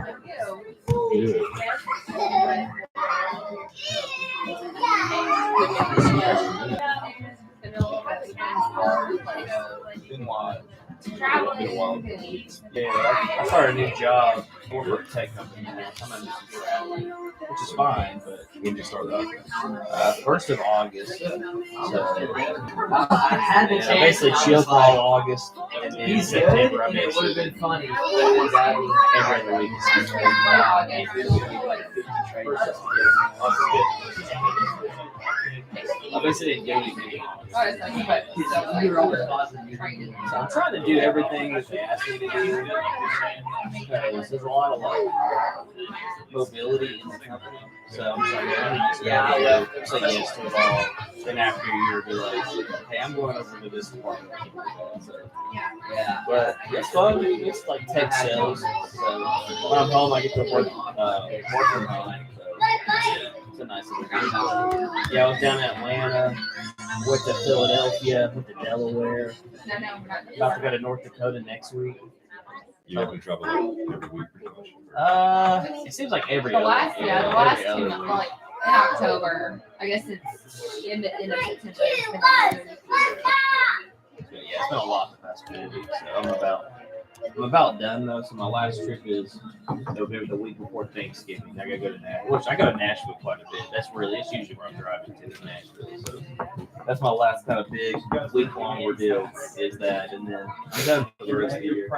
Good. Been wild. Been a while. Yeah, I started a new job. I work for a tech company now. I'm gonna do some traveling, which is fine. But When did you start that? 1st of August. So I basically chill for all August, and then September I basically every other week. I basically didn't do anything. So I'm trying to do everything that they ask me to do. Because there's a lot of like mobility in the company. So I'm like, I say yes to it all. Then after a year, be like, hey, I'm going over to this department. So, but it's fun. It's like tech sales. So when I'm home, I get to work from home. So it's a nice little thing. Yeah, I was down in Atlanta, went to Philadelphia, went to Delaware. About to go to North Dakota next week. You have been traveling every week pretty much. It seems like every The other last 2 every months, other like in October. I guess it's in the end of September. It's been Yeah, it's been a lot the past 4 weeks. So I'm about done though. So my last trip is November, the week before Thanksgiving. I gotta go to Nashville, which I go to Nashville quite a bit. It's usually where I'm driving to is Nashville. So that's my last kind of big week-long ordeal is that, and then I'm done for the rest of the year.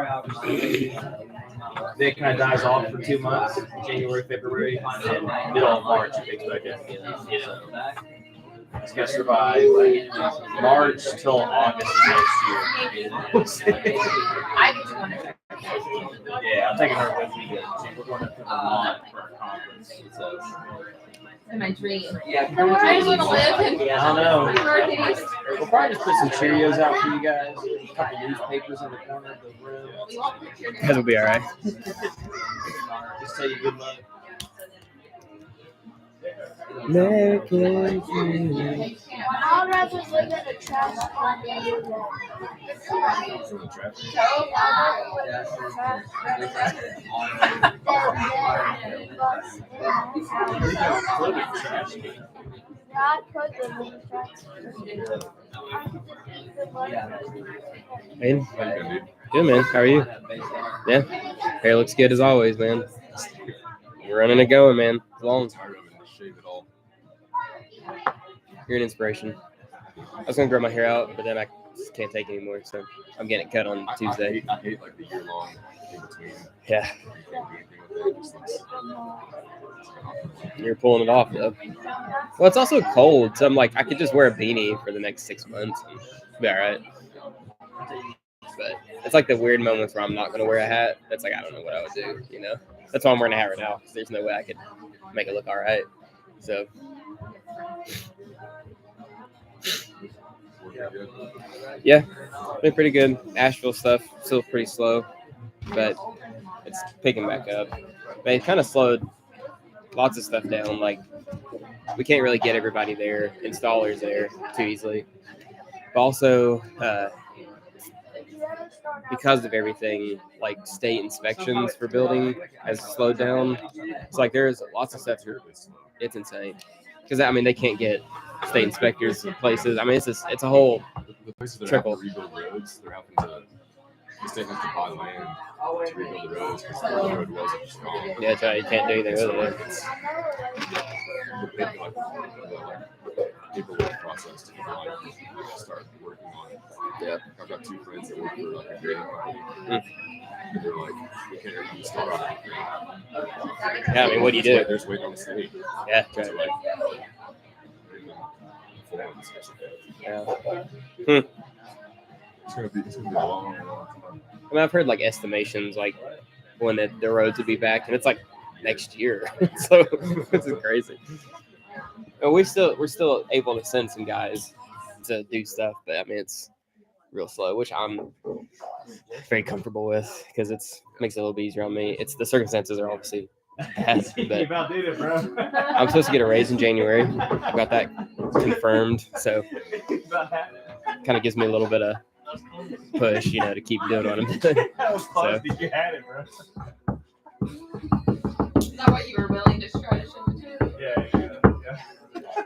Then it kind of dies off for 2 months, January, February, and then middle of March it picks back up again. So it's gonna survive March till August of next year. I just want to. Yeah, I'm taking her with me. We're going up to Vermont for a conference. So In my dream. yeah, I just want to live in I don't know. Northeast. We'll probably just put some Cheerios out for you guys. A couple newspapers in the corner of the room. That'll be all right. Just tell you good luck. American dream. I'd rather live in a trash can than live It's in the traffic. I could live in a trash Man, good man. How are you? Yeah, hair looks good as always, man. You're running and going, man. It's long. I'm tired of it to shave it all. You're an inspiration. I was gonna grow my hair out, but then I just can't take it anymore, so I'm getting it cut on Tuesday. I hate like the year long in between. Yeah, You can't do anything with it. It just looks you're pulling it off though. Well, it's also cold, so I'm like, I could just wear a beanie for the next 6 months and be all right. But it's like the weird moments where I'm not gonna wear a hat. That's like I don't know what I would do, you know. That's why I'm wearing a hat right now, because there's no way I could make it look all right. So yeah, been pretty good. Asheville stuff still pretty slow, but it's picking back up. But it kind of slowed lots of stuff down. Like we can't really get everybody there, installers there too easily. But also because of everything, like state inspections for building has slowed down. It's like there's lots of stuff here. It's insane because I mean they can't get state inspectors in places. I mean it's a whole the places that triple. have to rebuild roads. They're having to. The state has to buy land to rebuild the roads because the road was just gone. Yeah, that's right. You can't do anything with it. The paperwork process to start working on it. Yeah. I've got 2 friends that work for like a grading company. And they're like, we can't even start on anything. Yeah, I mean, what do you do? There's waiting on the state. Yeah, To right. like, bring them forms or something. Yeah. It's gonna be a long time. I mean, I've heard like estimations like when the roads will be back, and it's like next year. So this is crazy. And we're still able to send some guys to do stuff, but I mean it's real slow, which I'm very comfortable with because makes it a little bit easier on me. It's the circumstances are obviously bad, but about did it, bro. I'm supposed to get a raise in January. I've got that confirmed, so kind of gives me a little bit of push, to keep doing what I'm doing. That was close. So. You had it, bro. Is that what you were willing to try to ship it to? Yeah.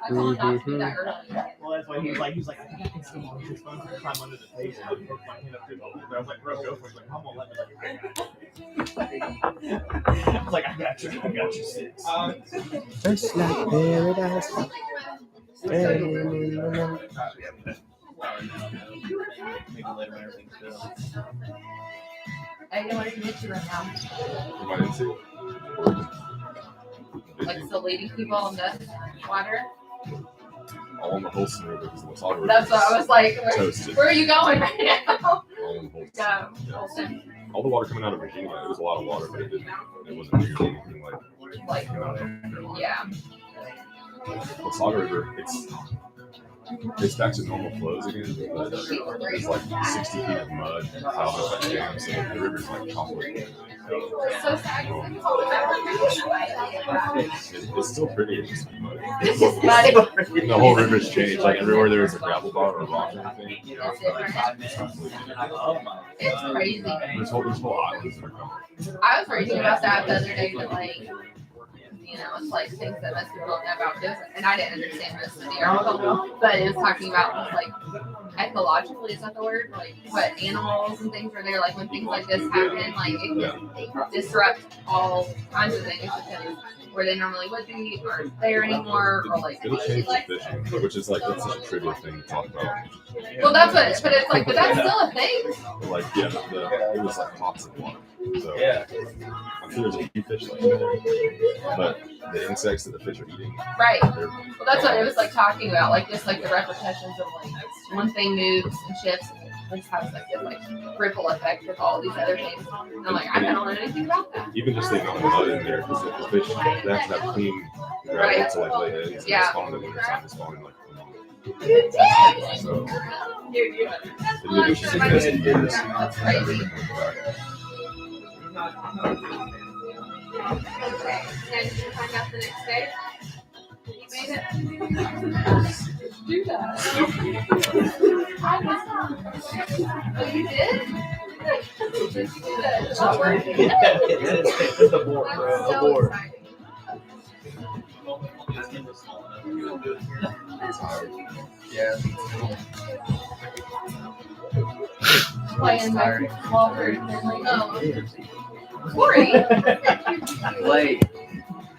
I told him not to do that early. Well, that's why he was like, I think I can still on his phone for climb under the table. I poked my hand up through the hole. I was like, bro, go for it. He's like, come on, let me. I was like, I got you, sis. Just like paradise. Maybe later when everything's done. I didn't want to commit to right now. What am I into? Like still leading people on the water. All on the Holston River because the Wasaga River. That's what I was like. Toasted. Where are you going right now? All on Holston. Yeah. Yeah. All the water coming out of Virginia, it was a lot of water, but it wasn't nearly anything like coming out of Carolina. Yeah. Wasaga River, it's back to normal flows again, but it's like 60 feet of mud piled up like jam, so the river's like chocolate. So sad. It's still pretty, it's just muddy. It's just muddy. The whole river's changed. Like everywhere there was a gravel bar or a rock or anything, it's completely different. It's crazy. There's whole islands that are coming. I was reading about that the other day, but like, you know, it's like things that most people don't know about this, and I didn't understand this in the article, but it was talking about like ecologically, is that the word? Like what animals and things are there, like when things like this happen, like it can disrupt all kinds of things because where they normally would be aren't there anymore, or like. It'll change the fishing, which is like that's such a trivial thing to talk about. Well, that's what, but it's like, but that's still a thing. Like yeah, it was like pots of water. So Yeah. I'm sure there's a few fish like in there, but the insects that the fish are eating, Right. they're Well, that's what it was like talking about, like just like the repercussions of like one thing moves and shifts, and this has like this like ripple effect with all these other things. And I'm like, I don't know anything about that. even just leaving the mud in there because the fish they have to have clean gravel to like lay eggs. Yeah. It's spawning in the wintertime, it's spawning like. So it really just invested years. That's crazy. Okay. And did you find out the next day? You made it? Do that. Oh, you did? Did you do that? It's not working. It's a board, bro. A So board. exciting. Yeah. Playing my Walker and then like, oh, Corey. Wait,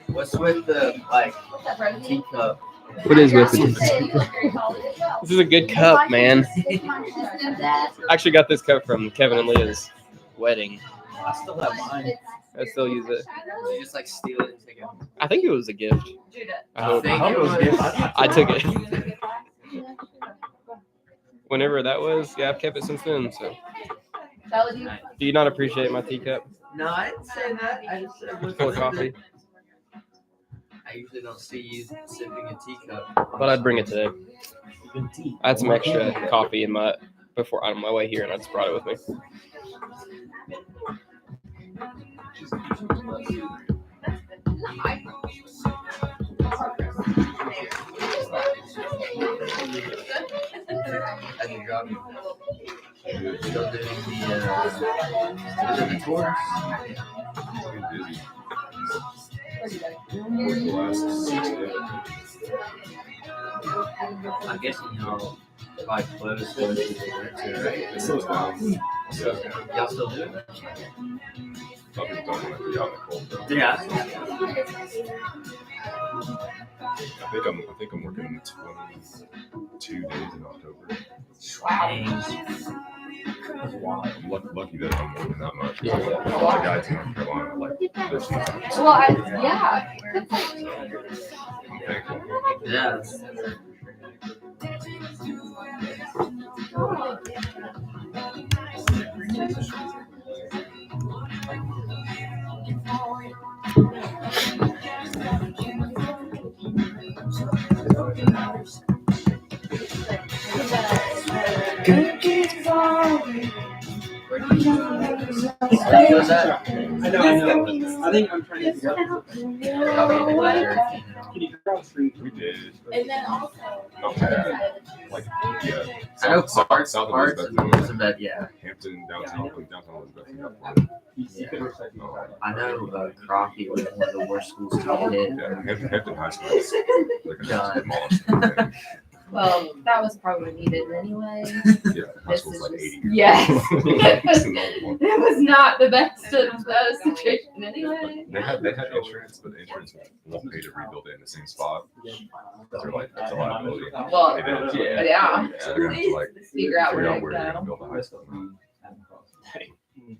what's with the like What's up, Rosie? teacup? What is with You it? said you look very tall as well. This is a good cup, man. I actually got this cup from Kevin and Leah's wedding. I still have mine. I still use it. You just like steal it and take it. I think it was a gift. Judah. I hope. think it was- I took it. Whenever that was, yeah, I've kept it since then. So, That was you. do you not appreciate my teacup? No, I didn't say that. I just said what's Full of with coffee. it? I usually don't see you sipping a teacup. Thought I'd bring it today. I had some extra coffee in my before on my way here, and I just brought it with me. As you drop you. Still doing the tours. Worked the last 6 days. I'm guessing y'all like close to right? It slows down. Yeah. Y'all still do it? Some people don't want to be out in the cold though. Yeah. I think I'm working 22 days in October. I'm lucky that I'm working that much. Yeah. A lot of guys in North Carolina like this. Well, yeah. That's like, I'm thankful. Yeah. Where was that? I know. I think I'm trying to figure out. We did. And then also. Okay. Like, yeah. I know South parts of of Elizabeth, that, yeah. Hampton, downtown Elizabeth, and up for it. I know Crockett was one of the worst schools to get hit. Yeah, Hampton High School is like a Done. demolished. Well, that was probably needed anyway. Yeah, high This school's is like just- 80 years yes. old. It's an old one. It was not the best of the situation anyway. They had insurance, but the insurance won't pay to rebuild it in the same spot. They're like, it's a liability. Well, They didn't. yeah. So they're gonna have to like Figure out where to where they're gonna go. build the high school.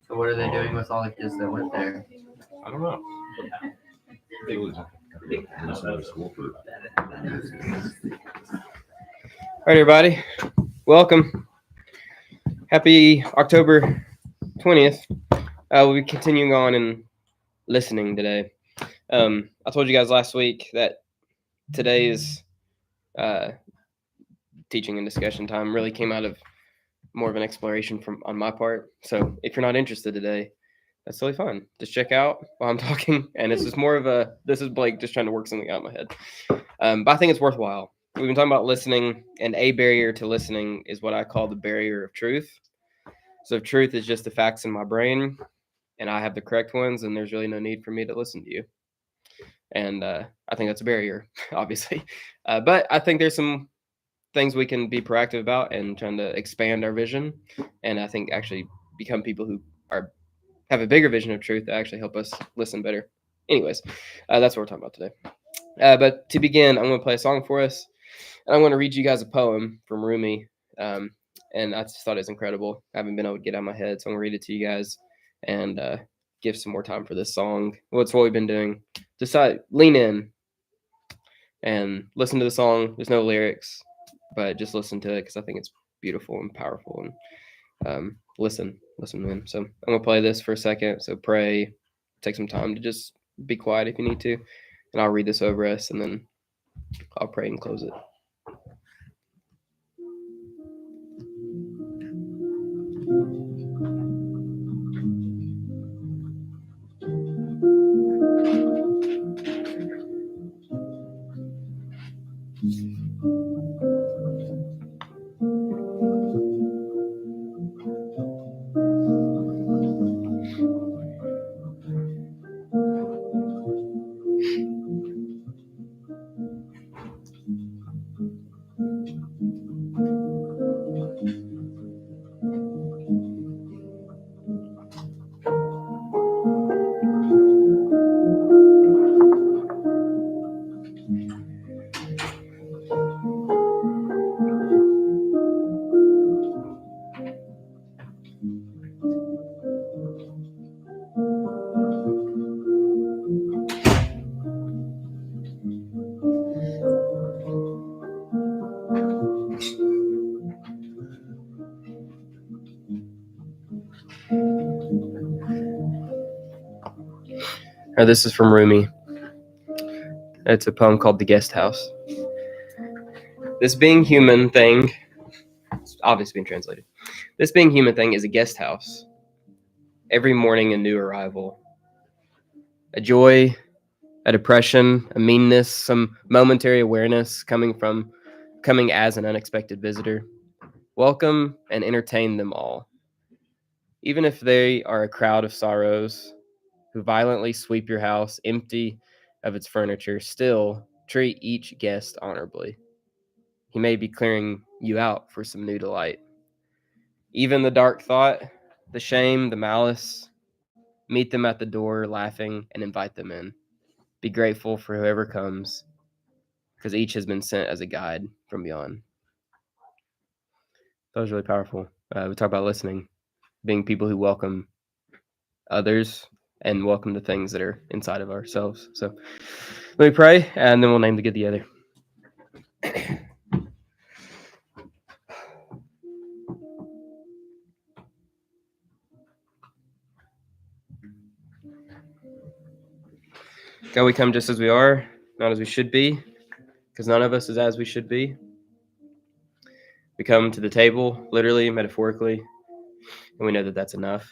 So what are they doing with all the kids that went there? I don't know. They was another school for. All right, everybody, welcome. Happy October 20th. We'll be continuing on and listening today. I told you guys last week that today's teaching and discussion time really came out of more of an exploration on my part. So if you're not interested today, that's totally fine. Just check out while I'm talking. And this is Blake just trying to work something out in my head. But I think it's worthwhile. We've been talking about listening, and a barrier to listening is what I call the barrier of truth. So if truth is just the facts in my brain and I have the correct ones, and there's really no need for me to listen to you. And I think that's a barrier, obviously. But I think there's some things we can be proactive about and trying to expand our vision. And I think actually become people who have a bigger vision of truth that actually help us listen better. Anyways, that's what we're talking about today. But to begin, I'm going to play a song for us. And I'm going to read you guys a poem from Rumi. And I just thought it was incredible. I haven't been able to get out of my head, so I'm going to read it to you guys and give some more time for this song. What's what we've been doing. Decide, lean in and listen to the song. There's no lyrics, but just listen to it because I think it's beautiful and powerful. And listen in. So I'm going to play this for a second. So pray, take some time to just be quiet if you need to. And I'll read this over us, and then I'll pray and close it. This is from Rumi. It's a poem called The Guest House. This being human thing, it's obviously been translated. This being human thing is a guest house. Every morning a new arrival. A joy, a depression, a meanness, some momentary awareness coming as an unexpected visitor. Welcome and entertain them all. Even if they are a crowd of sorrows who violently sweep your house empty of its furniture, still treat each guest honorably. He may be clearing you out for some new delight. Even the dark thought, the shame, the malice, meet them at the door laughing and invite them in. Be grateful for whoever comes, because each has been sent as a guide from beyond. That was really powerful. We talk about listening, being people who welcome others and welcome the things that are inside of ourselves. So let me pray, and then we'll name the good the other. God, we come just as we are, not as we should be, because none of us is as we should be. We come to the table, literally, metaphorically, and we know that that's enough.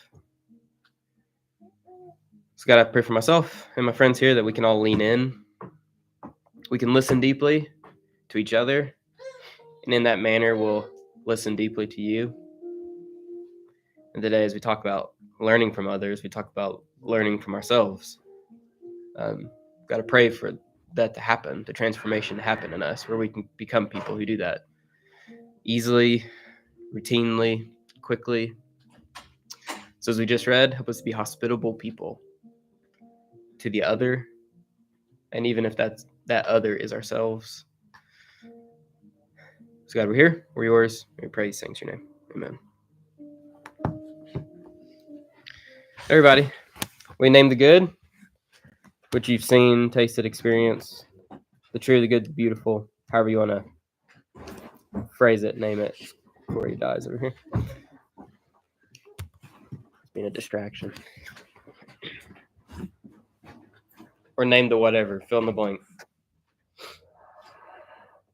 So God, I pray for myself and my friends here that we can all lean in. We can listen deeply to each other. And in that manner, we'll listen deeply to you. And today, as we talk about learning from others, we talk about learning from ourselves. Got to pray for that to happen, the transformation to happen in us, where we can become people who do that easily, routinely, quickly. So as we just read, help us to be hospitable people to the other. And even if that other is ourselves. So God, we're here. We're yours. We pray these things in your name. Amen. Everybody, we named the good, which you've seen, tasted, experienced. The true, the good, the beautiful. However you want to phrase it, name it before he dies over here. Being a distraction. Or name the whatever. Fill in the blank.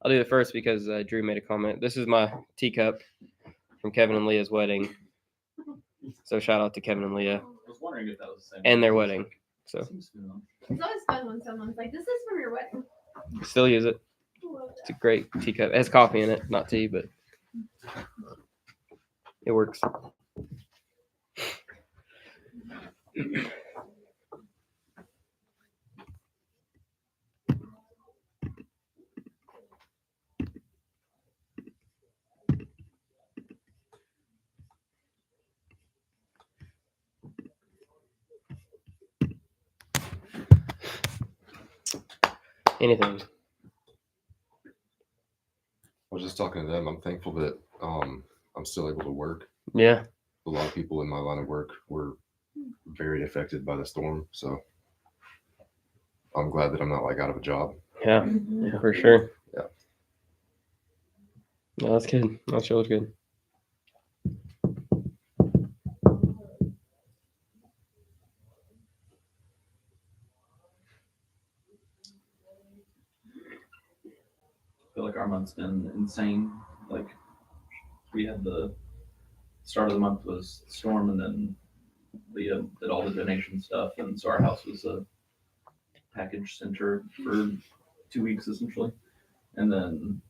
I'll do it first because Drew made a comment. This is my teacup from Kevin and Leah's wedding. So shout out to Kevin and Leah. I was wondering if that was the same. And their wedding. So It's always fun when someone's like, "This is from your wedding." still use it. It's a great teacup. It has coffee in it, not tea, but it works. Anything. I was just talking to them. I'm thankful that I'm still able to work. Yeah. A lot of people in my line of work were very affected by the storm, so I'm glad that I'm not like out of a job. Yeah, for sure. Yeah. No, that's good. That sure looks good. I feel like our month's been insane. Like we had the start of the month was storm, and then Leah did all the donation stuff, and so our house was a package center for 2 weeks essentially. And then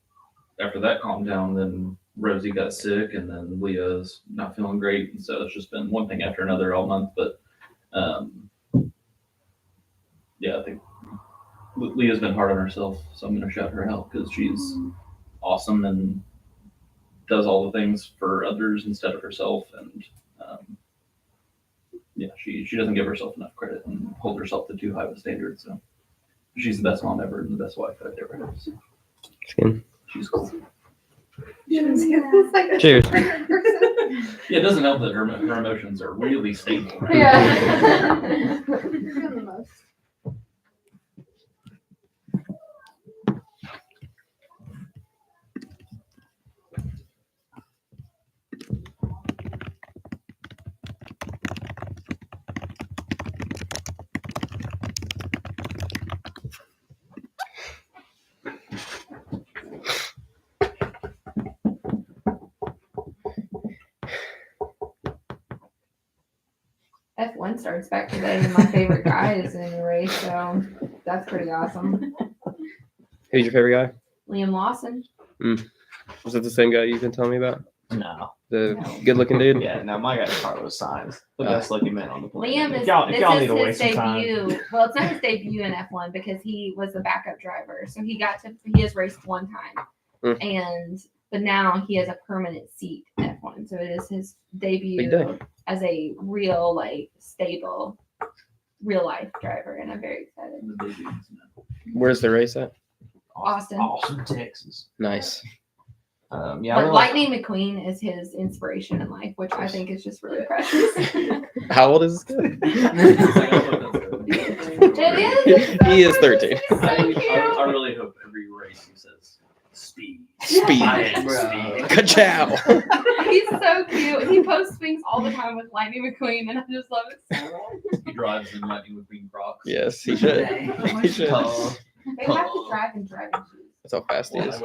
after that calmed down, then Rosie got sick, and then Leah's not feeling great, and so it's just been one thing after another all month. But yeah, I think Leah's been hard on herself, so I'm gonna shout her out because she's awesome and does all the things for others instead of herself, and yeah, she doesn't give herself enough credit and hold herself to too high of a standard. So she's the best mom ever and the best wife I've ever had. So Good. she's cool. Cheers. Yeah, it doesn't help that her emotions are really stable. Yeah. You're doing the most. F1 starts back today, and my favorite guy is in the race, so that's pretty awesome. Who's your favorite guy? Liam Lawson. Was it the same guy you've been telling me about? No. The No. good-looking dude? Yeah, no, my guy's Carlos Sainz, the best looking man on the planet. Liam is If y'all need to this waste is his some time. debut. Well, it's not his debut in F1 because he was the backup driver, so he has raced one time, but now he has a permanent seat in F1, so it is his Big debut day. as a real stable, real life driver, and I'm very excited. Where's the race at? Austin. Austin, Texas. Nice. Yeah, But Lightning McQueen is his inspiration in life, which I think is just really precious. How old is this guy? It is. He is 13. He's so cute. I really hope every race he says speed. Speed. I am speed. Ka-chow. He's so cute. He posts things all the time with Lightning McQueen, and I just love it so much. He drives in Lightning McQueen Crocs. Yes, he should. He should. They have to drive in driving shoes. That's how fast he is.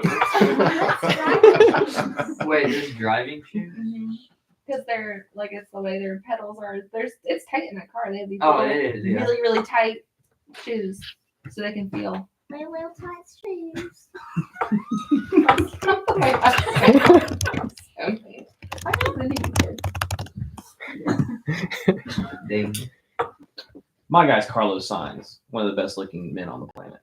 Wait, there's driving shoes? Mhm. because they're like it's the way their pedals are. It's tight in that car. They have these Oh, little, it is. Yeah. really really tight shoes so they can feel. My little tight shoes. Okay. I don't really care. Ding. My guy's Carlos Sainz, one of the best looking men on the planet.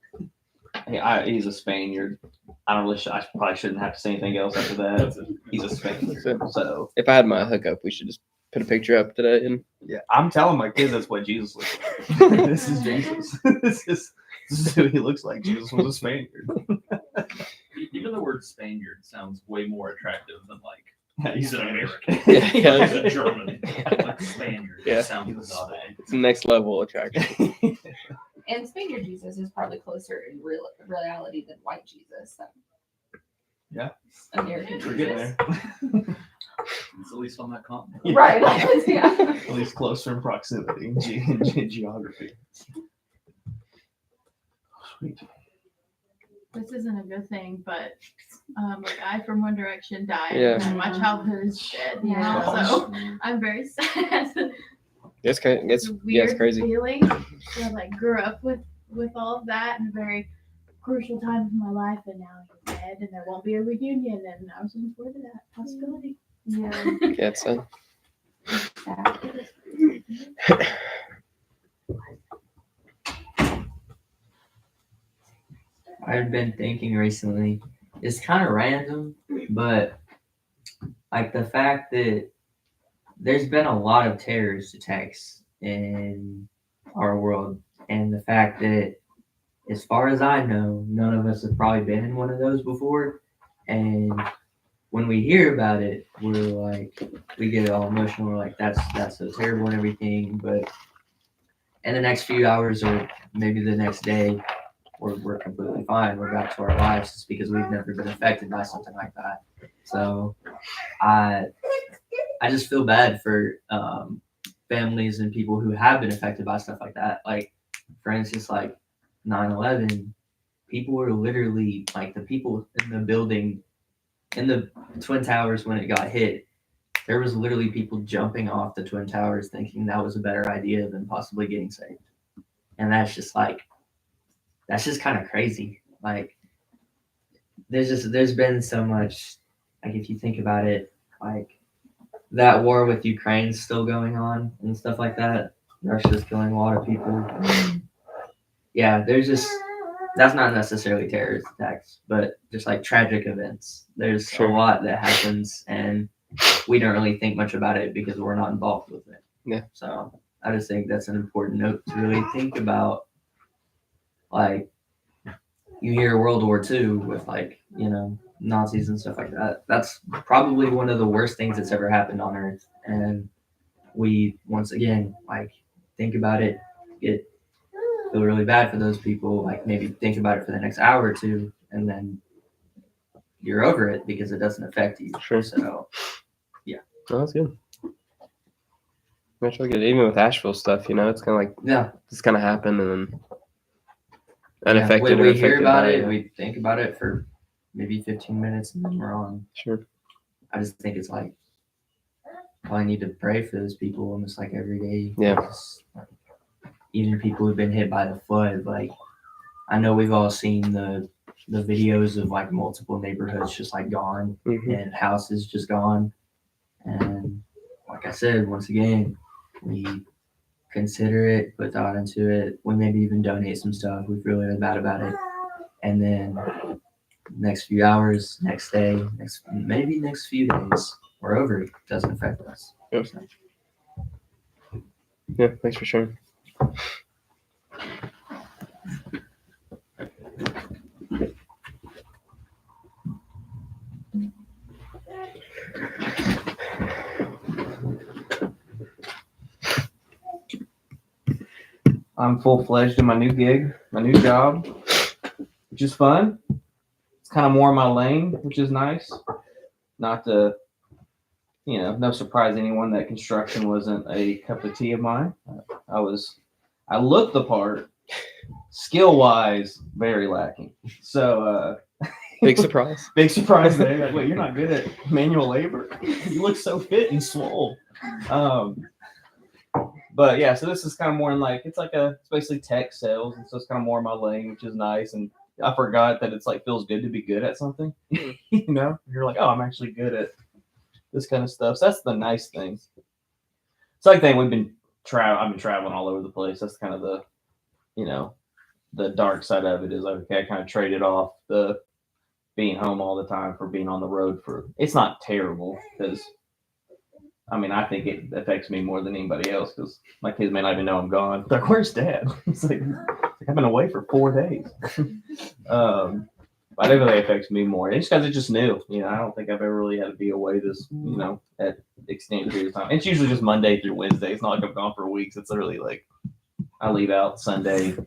He's a Spaniard. I don't really. I probably shouldn't have to say anything else after that. He's a Spaniard. So If I had my hookup, we should just put a picture up today. And yeah, I'm telling my kids that's what Jesus looks like. This is Jesus. This is who he looks like. Jesus was a Spaniard. Even the word Spaniard sounds way more attractive than like He's he's an American. Yeah. He's a German. Like Spaniard. Yeah. It sounds exotic. it's the next level attraction. And Spaniard Jesus is probably closer in reality than white Jesus. So. Yeah. American We're getting Jesus. there. It's at least on that continent. Yeah. Right. Yeah. At least closer in proximity in geography. Sweet. This isn't a good thing, but a guy from One Direction died, Yeah. and my childhood is dead. You Yeah. know, so I'm very sad. It's crazy. It's a weird It's crazy. feeling. I like grew up with all of that in a very crucial time of my life, and now he's dead, and there won't be a reunion, and I was looking forward to that possibility. Yeah. Yeah, it's I've been thinking recently, it's kind of random, but like the fact that there's been a lot of terrorist attacks in our world, and the fact that, as far as I know, none of us have probably been in one of those before. And when we hear about it, we're like, we get all emotional. We're like, that's so terrible and everything. But in the next few hours, or maybe the next day, we're completely fine. We're back to our lives just because we've never been affected by something like that. So I just feel bad for families and people who have been affected by stuff like that. Like, for instance, like 9/11, people were literally like the people in the building in the Twin Towers when it got hit. There was literally people jumping off the Twin Towers thinking that was a better idea than possibly getting saved. And that's just kind of crazy. Like, there's been so much, like, if you think about it, like that war with Ukraine's still going on and stuff like that. Russia's killing a lot of people. Yeah, that's not necessarily terrorist attacks, but just like tragic events. There's Sure. a lot that happens, and we don't really think much about it because we're not involved with it. Yeah. So I just think that's an important note to really think about. Like, you hear World War II with, like, Nazis and stuff like that. That's probably one of the worst things that's ever happened on Earth. And we, once again, like, think about it, feel really bad for those people. Like, maybe think about it for the next hour or two, and then you're over it because it doesn't affect you. Sure. So, Oh, that's good. That's really good. Even with Asheville stuff, it's kind of like yeah. this kind of happened and then Yeah, unaffected when or we hear affected about by it, we think about it for maybe 15 minutes and then we're on. Sure. I just think it's like, probably need to pray for those people almost like every day. Yeah. Because, like, even people who've been hit by the flood, like, I know we've all seen the videos of like multiple neighborhoods just like gone Mhm. and houses just gone. And like I said, once again, we consider it, put thought into it. We maybe even donate some stuff. We feel really bad about it. And then next few hours, next day, maybe next few days, we're over it. It doesn't affect us. Yep. Yeah, thanks for sharing. I'm full-fledged in my new gig, my new job, which is fun. It's kind of more in my lane, which is nice. Not to, no surprise to anyone that construction wasn't a cup of tea of mine. I looked the part, skill-wise, very lacking. So, Big surprise. Big surprise there. Like, wait, you're not good at manual labor? You look so fit and swole. But yeah, so this is kind of more in like, it's basically tech sales. And so it's kind of more in my lane, which is nice. And I forgot that it's like, feels good to be good at something, you know, you're like, oh, I'm actually good at this kind of stuff. So that's the nice thing. It's like thing I've been traveling all over the place. That's kind of the, you know, the dark side of it is like, okay, I kind of traded off the being home all the time for being on the road it's not terrible because I mean, I think it affects me more than anybody else because my kids may not even know I'm gone. They're like, where's dad? It's like I've been away for 4 days. But it really affects me more. It's because it's just new. You know, I don't think I've ever really had to be away this, you know, at extended period of time. It's usually just Monday through Wednesday. It's not like I've gone for weeks. It's literally like I leave out Sunday,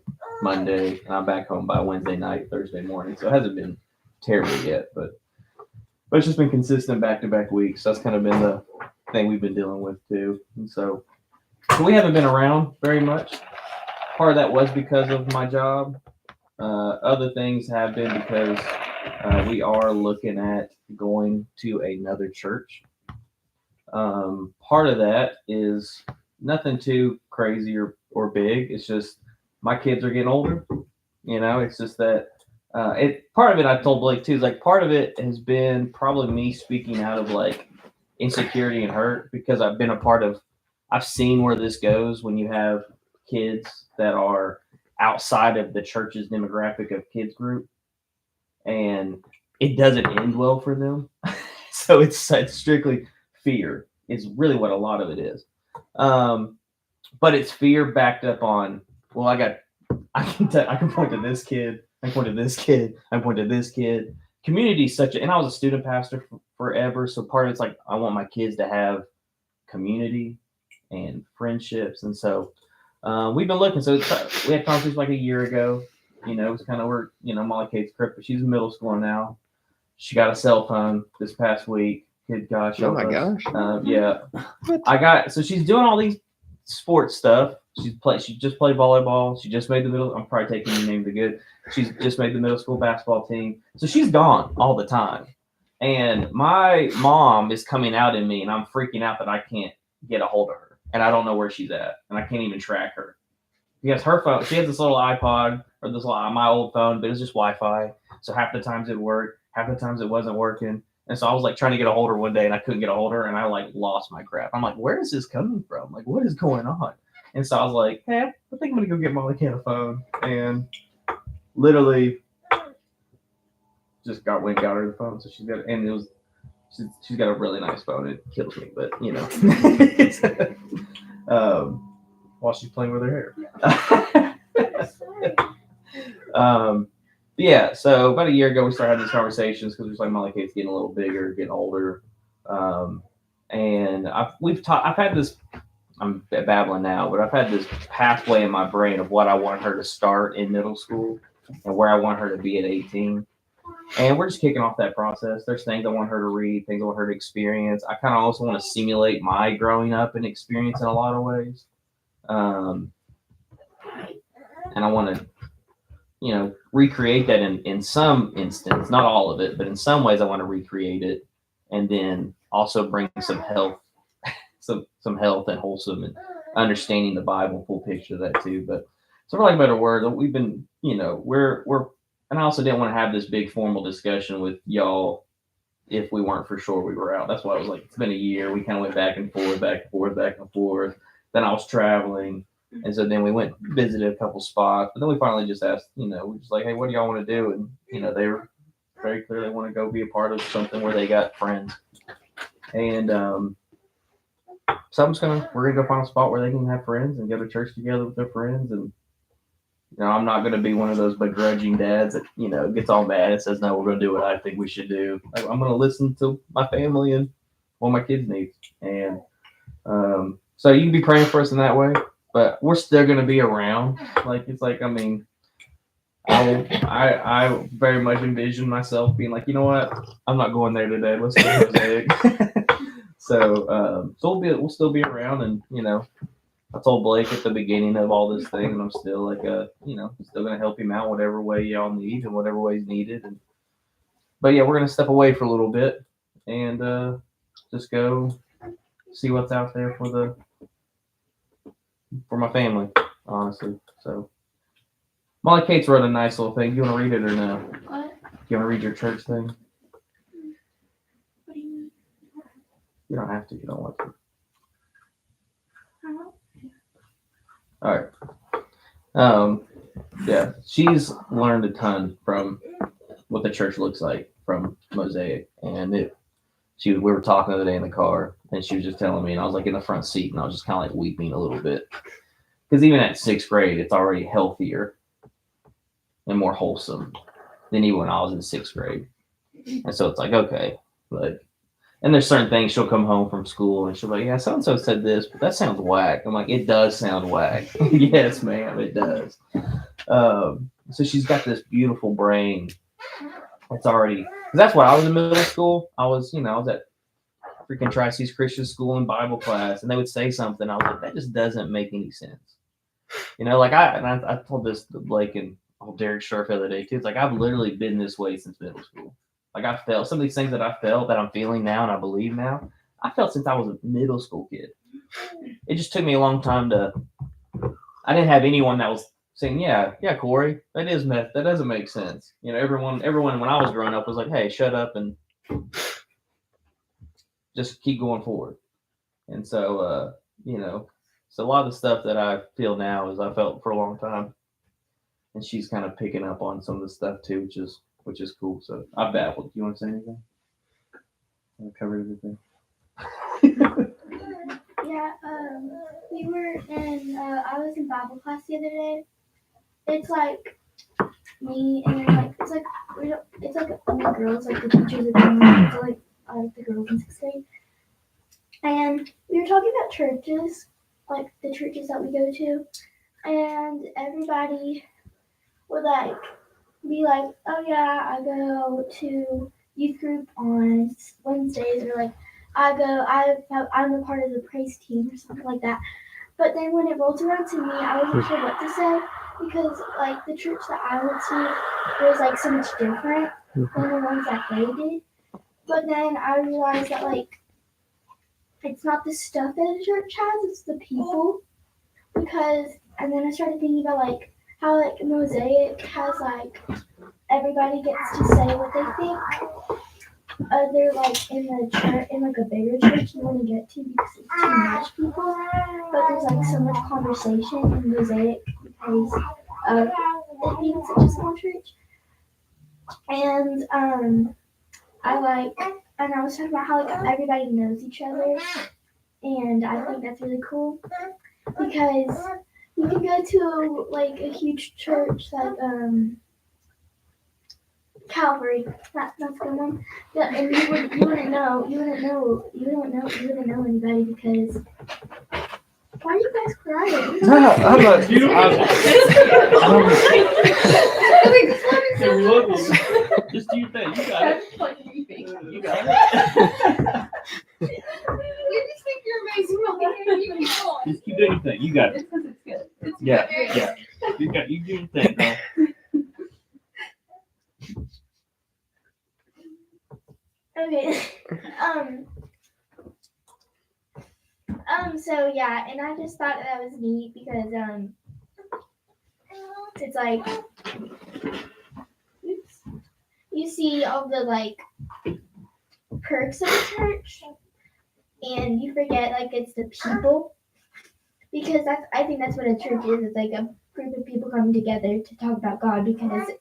Monday, and I'm back home by Wednesday night, Thursday morning. So it hasn't been terrible yet, but it's just been consistent back-to-back weeks. So that's kind of been the thing we've been dealing with too. And so we haven't been around very much. Part of that was because of my job. Other things have been because we are looking at going to another church. Part of that is nothing too crazy or big. It's just my kids are getting older. You know, it's just that part of it I told Blake too is like part of it has been probably me speaking out of like insecurity and hurt because I've seen where this goes when you have kids that are outside of the church's demographic of kids group and it doesn't end well for them. So it's strictly fear is really what a lot of it is. But it's fear backed up on, well, I can point to this kid. I can point to this kid. I can point to this kid. Community is and I was a student pastor forever. So part of it's like, I want my kids to have community and friendships. And so we've been looking. So we had conversations like a year ago. You know, it's kind of where, you know, Molly Kate's crip, but she's in middle school now. She got a cell phone this past week. Good gosh. Oh my gosh. Yeah. So she's doing all these sports stuff. She just played volleyball. She just made I'm probably taking the name to good. She's just made the middle school basketball team. So she's gone all the time. And my mom is coming out in me and I'm freaking out that I can't get a hold of her. And I don't know where she's at. And I can't even track her. Because her phone, she has this little iPod or my old phone, but it's just Wi-Fi. So half the times it worked, half the times it wasn't working. And so I was like trying to get a hold of her one day and I couldn't get a hold of her and I like lost my crap. I'm like, where is this coming from? Like, what is going on? And so I was like, hey, I think I'm going to go get Molly Kate a phone. And literally just got her the phone. So she's got a really nice phone. It kills me, but you know, while she's playing with her hair. Yeah, so about a year ago, we started having these conversations because it was like Molly Kate's getting a little bigger, getting older. And I've had this, I'm babbling now, but I've had this pathway in my brain of what I want her to start in middle school and where I want her to be at 18. And we're just kicking off that process. There's things I want her to read, things I want her to experience. I kind of also want to simulate my growing up and experience in a lot of ways. And I want to, you know, recreate that in some instance, not all of it, but in some ways I want to recreate it and then also bring some health, some health and wholesome and understanding the Bible, full picture of that too. But so for lack of a better word, we've been, you know, we're, and I also didn't want to have this big formal discussion with y'all if we weren't for sure we were out. That's why I was like, it's been a year. We kind of went back and forth. Then I was traveling. And so then we went visited a couple spots, but then we finally just asked, you know, we're just like, hey, what do y'all want to do? And, you know, they were very clear they want to go be a part of something where they got friends. And so we're going to go find a spot where they can have friends and go to church together with their friends. And, you know, I'm not going to be one of those begrudging dads that, you know, gets all mad and says, no, we're going to do what I think we should do. I'm going to listen to my family and what my kids need. And so you can be praying for us in that way. But we're still going to be around. Like, it's like, I mean, I very much envision myself being like, you know what? I'm not going there today. Let's go to Mosaic. So we'll still be around. And, you know, I told Blake at the beginning of all this thing, and I'm still like, you know, still going to help him out whatever way y'all need and whatever way is needed. And but yeah, we're gonna step away for a little bit and just go see what's out there for my family, honestly. So Molly Kate's wrote a nice little thing. You want to read it or no? What? You want to read your church thing? What do you mean? You don't have to. You don't want to. I don't. All right. Yeah, she's learned a ton from what the church looks like from Mosaic, and we were talking the other day in the car, and she was just telling me, and I was like in the front seat, and I was just kind of like weeping a little bit, because even at 6th grade, it's already healthier and more wholesome than even when I was in 6th grade, and so it's like okay, like. And there's certain things she'll come home from school and she'll be like, yeah, so-and-so said this, but that sounds whack. I'm like, it does sound whack. Yes, ma'am, it does. So she's got this beautiful brain. It's already, cause that's why I was in middle school. I was at freaking Tri-Cities Christian School in Bible class, and they would say something. I was like, that just doesn't make any sense. Like I told this to Blake and Derek Sharp the other day too. It's like, I've literally been this way since middle school. Like I felt some of these things that I felt that I'm feeling now and I believe now, I felt since I was a middle school kid. It just took me a long time I didn't have anyone that was saying, yeah, Corey, that is meth. That doesn't make sense. Everyone when I was growing up was like, hey, shut up and just keep going forward. And so, so a lot of the stuff that I feel now is I felt for a long time. And she's kind of picking up on some of the stuff too, which is cool. So I babbled. Do you want to say anything? I covered everything. Yeah, we were in, I was in Bible class the other day. It's like me and then like, it's like only girls, like the teachers are going, so like the girls in 6th grade. And we were talking about churches, like the churches that we go to, and everybody would like be like, oh yeah, I go to youth group on Wednesdays, or like I'm a part of the praise team or something like that. But then when it rolled around to me, I wasn't sure what to say, because like the church that I went to was like so much different than the ones that they did. But then I realized that like it's not the stuff that a church has, it's the people. And then I started thinking about like how like Mosaic has like everybody gets to say what they think. They're like in the church, in like a bigger church you want to get to because it's too much people. But there's like so much conversation in Mosaic because of it being such a small church. And I was talking about how like everybody knows each other, and I think that's really cool because you can go to like a huge church like Calvary. That's a good one. Yeah, and you wouldn't know anybody because. Why are you guys crying? No, I'm not. Just do your thing. You got it. You got it. You just think you're amazing. You keep going. Just keep doing your thing. You got it. It's good. It's Yeah, good. yeah. You do your thing, bro. Okay. So yeah, and I just thought that was neat because it's like you see all the like perks of the church and you forget like it's the people, because I think that's what a church is. It's like a group of people coming together to talk about God, and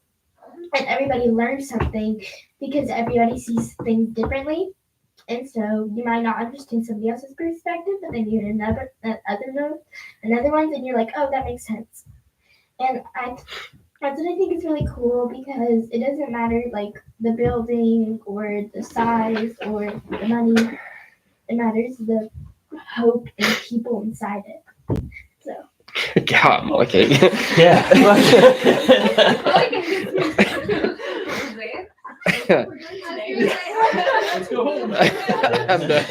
everybody learns something because everybody sees things differently. And so you might not understand somebody else's perspective, but then you hear another one, and you're like, oh, that makes sense. And that's what I think is really cool, because it doesn't matter like the building or the size or the money. It matters the hope and people inside it. So. God, okay. Yeah. Let's go home. I'm done.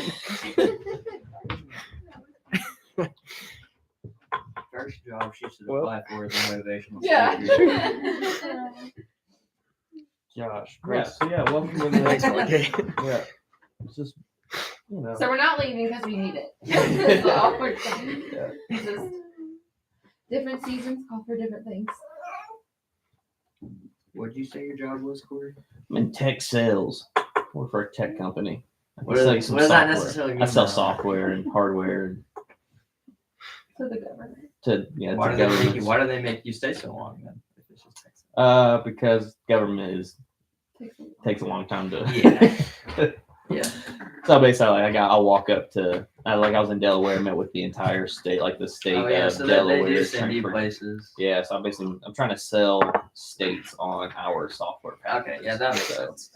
First job she should Well. apply for is a motivational Yeah. speaker. Josh. Great. So welcome to the Thanks, Malachi. Yeah. It's just So we're not leaving because we hate it. That's all we're saying. Yeah. It's just different seasons call for different things. What'd you say your job was, Corey? I'm in tech sales. I work for a tech company. I What sell does you some that software. necessarily mean? I sell though? software and hardware To the government. to Why to do they make you? governments. Why do they make you stay so long then? If it's just Texas? Because government takes a long time to. Yeah. Yeah. So basically, I'll walk up to I was in Delaware, met with the entire state, like the state Oh yeah. of So Delaware. they do send you transfer- places. Yeah, so I'm trying to sell states on our software packages. Okay. Yeah, that makes So sense.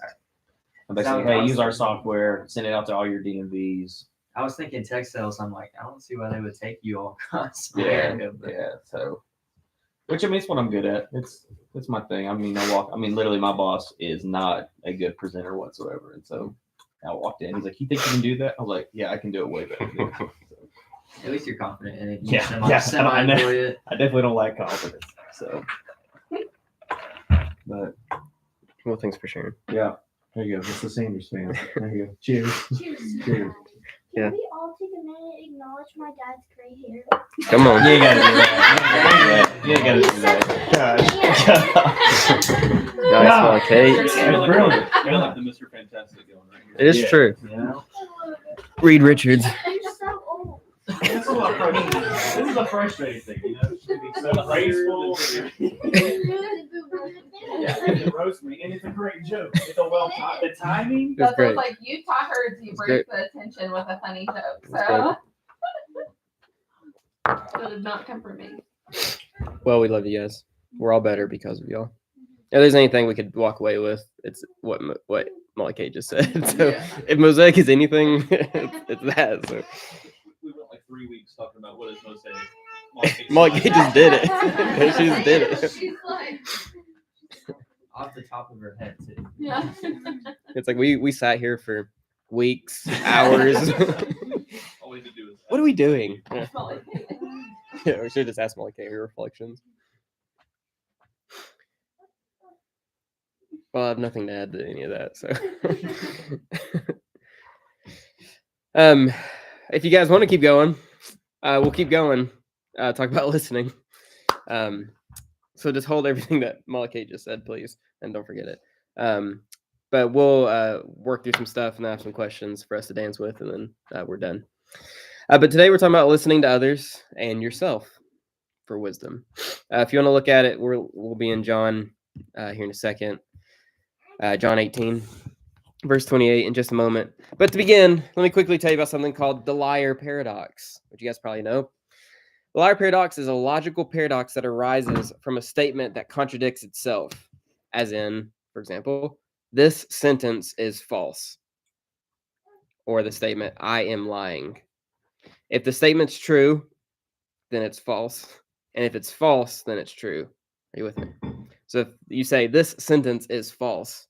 I'm basically, So- hey, use our software, send it out to all your DMVs. I was thinking tech sales. I'm like, I don't see why they would take you all across Yeah, America. But yeah. So, which I mean, it's what I'm good at. It's my thing. I mean, literally, my boss is not a good presenter whatsoever, and so I walked in. He's like, "You think you can do that?" I was like, "Yeah, I can do it way better." than you." at least you're confident in it. You Yeah, semi, yeah, semi I know. enjoy it. I definitely don't lack confidence. So, but Well, thanks for sharing. yeah, there you go. It's the Sanders fan. There you go. Cheers. Cheers. Cheers. Yeah. Can we all take a minute and acknowledge my dad's gray hair? Come on. You ain't gotta do that. You ain't gotta do that. Nice one, Kate. That's brilliant. You're like the Mr. Fantastic going right here. It is Yeah. true. You know? Reed Richards. I'm so old. This is a frustrating thing, you know? She can be so graceful. It roasts me, and it's a great joke. It's a well timed. The timing. That's That's great. like you taught her to That's break the attention with a funny joke. That's So it did not come from me. Well, we love you guys. We're all better because of y'all. If there's anything we could walk away with, it's what Malachi just said. So if Mosaic is anything, it's that. So We went like 3 weeks talking about what is Mosaic. Malachi just did it. She just did it. She's like, Off the top of her head too. yeah. It's like we sat here for weeks, hours. All we had to do is What are we doing? It's not like- Yeah, we should just ask Malachi her reflections. Well, I have nothing to add to any of that. So, if you guys want to keep going, we'll keep going. Talk about listening. So just hold everything that Malachi just said, please, and don't forget it. But we'll work through some stuff and I have some questions for us to dance with, and then we're done. But today we're talking about listening to others and yourself for wisdom. If you want to look at it, we'll be in John here in a second. John 18, verse 28 in just a moment. But to begin, let me quickly tell you about something called the liar paradox, which you guys probably know. The liar paradox is a logical paradox that arises from a statement that contradicts itself, as in, for example, this sentence is false, or the statement, I am lying. If the statement's true, then it's false. And if it's false, then it's true. Are you with me? So if you say this sentence is false,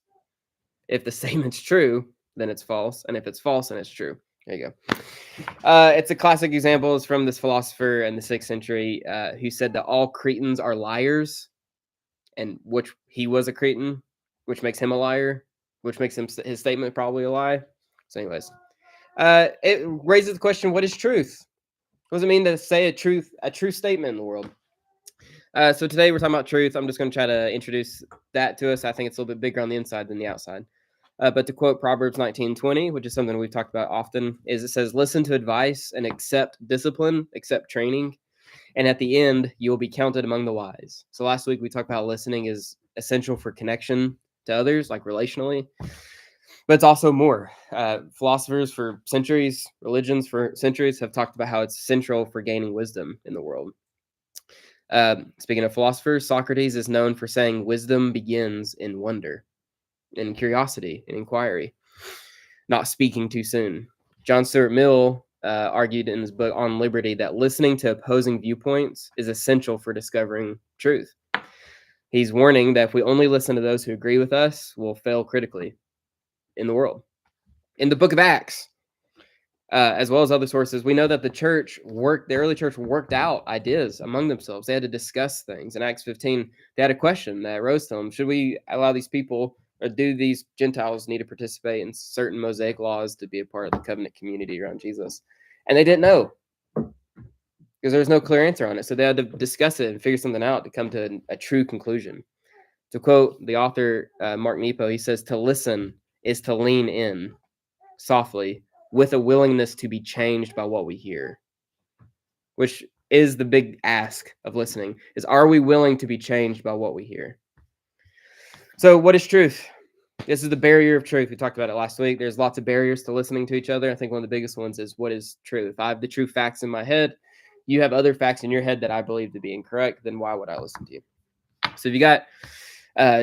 if the statement's true, then it's false. And if it's false, then it's true. There you go. It's a classic example. It's from this philosopher in the 6th century who said that all Cretans are liars, and which he was a Cretan, which makes him a liar, which makes his statement probably a lie. So anyways, it raises the question, what is truth? What does it mean to say a true statement in the world? So today we're talking about truth. I'm just going to try to introduce that to us. I think it's a little bit bigger on the inside than the outside. But to quote Proverbs 19:20, which is something we've talked about often, is it says, listen to advice and accept discipline, accept training. And at the end, you will be counted among the wise. So last week we talked about listening is essential for connection to others, like relationally. But it's also more. Philosophers for centuries, religions for centuries have talked about how it's central for gaining wisdom in the world. Speaking of philosophers, Socrates is known for saying wisdom begins in wonder, in curiosity, in inquiry, not speaking too soon. John Stuart Mill argued in his book On Liberty that listening to opposing viewpoints is essential for discovering truth. He's warning that if we only listen to those who agree with us, we'll fail critically in the world. In the book of Acts, as well as other sources, we know that the early church worked out ideas among themselves. They had to discuss things. In Acts 15, they had a question that arose to them. Should we allow these people Or do these Gentiles need to participate in certain Mosaic laws to be a part of the covenant community around Jesus? And they didn't know because there was no clear answer on it. So they had to discuss it and figure something out to come to a true conclusion. To quote the author, Mark Nepo, he says, to listen is to lean in softly with a willingness to be changed by what we hear, which is the big ask of listening, is are we willing to be changed by what we hear? So what is truth? This is the barrier of truth. We talked about it last week. There's lots of barriers to listening to each other. I think one of the biggest ones is what is truth? If I have the true facts in my head, you have other facts in your head that I believe to be incorrect, then why would I listen to you? So if you got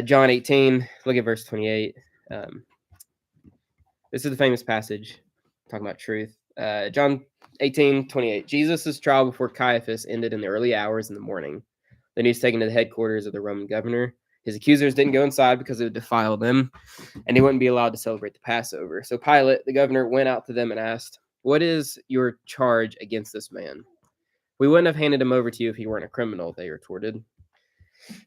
John 18, look at verse 28. This is the famous passage talking about truth. John 18:28. Jesus' trial before Caiaphas ended in the early hours in the morning. Then he was taken to the headquarters of the Roman governor. His accusers didn't go inside because it would defile them, and they wouldn't be allowed to celebrate the Passover. So Pilate, the governor, went out to them and asked, "What is your charge against this man?" "We wouldn't have handed him over to you if he weren't a criminal," they retorted.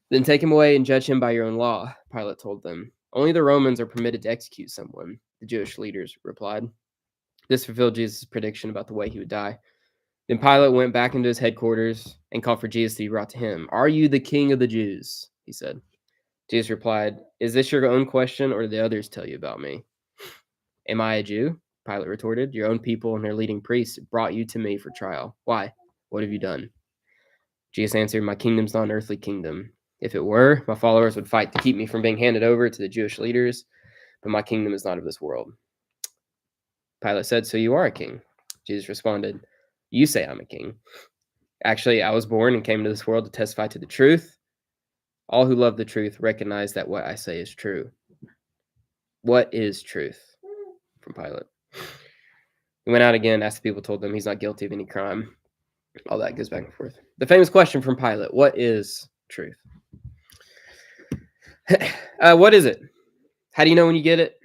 "Then take him away and judge him by your own law," Pilate told them. "Only the Romans are permitted to execute someone," the Jewish leaders replied. This fulfilled Jesus' prediction about the way he would die. Then Pilate went back into his headquarters and called for Jesus to be brought to him. "Are you the king of the Jews?" he said. Jesus replied, "Is this your own question, or did the others tell you about me?" "Am I a Jew?" Pilate retorted. "Your own people and their leading priests brought you to me for trial. Why? What have you done?" Jesus answered, "My kingdom's not an earthly kingdom. If it were, my followers would fight to keep me from being handed over to the Jewish leaders, but my kingdom is not of this world." Pilate said, "So you are a king?" Jesus responded, "You say I'm a king. Actually, I was born and came into this world to testify to the truth. All who love the truth recognize that what I say is true." What is truth? From Pilate. He went out again, asked the people, told them he's not guilty of any crime. All that goes back and forth. The famous question from Pilate: what is truth? What is it? How do you know when you get it?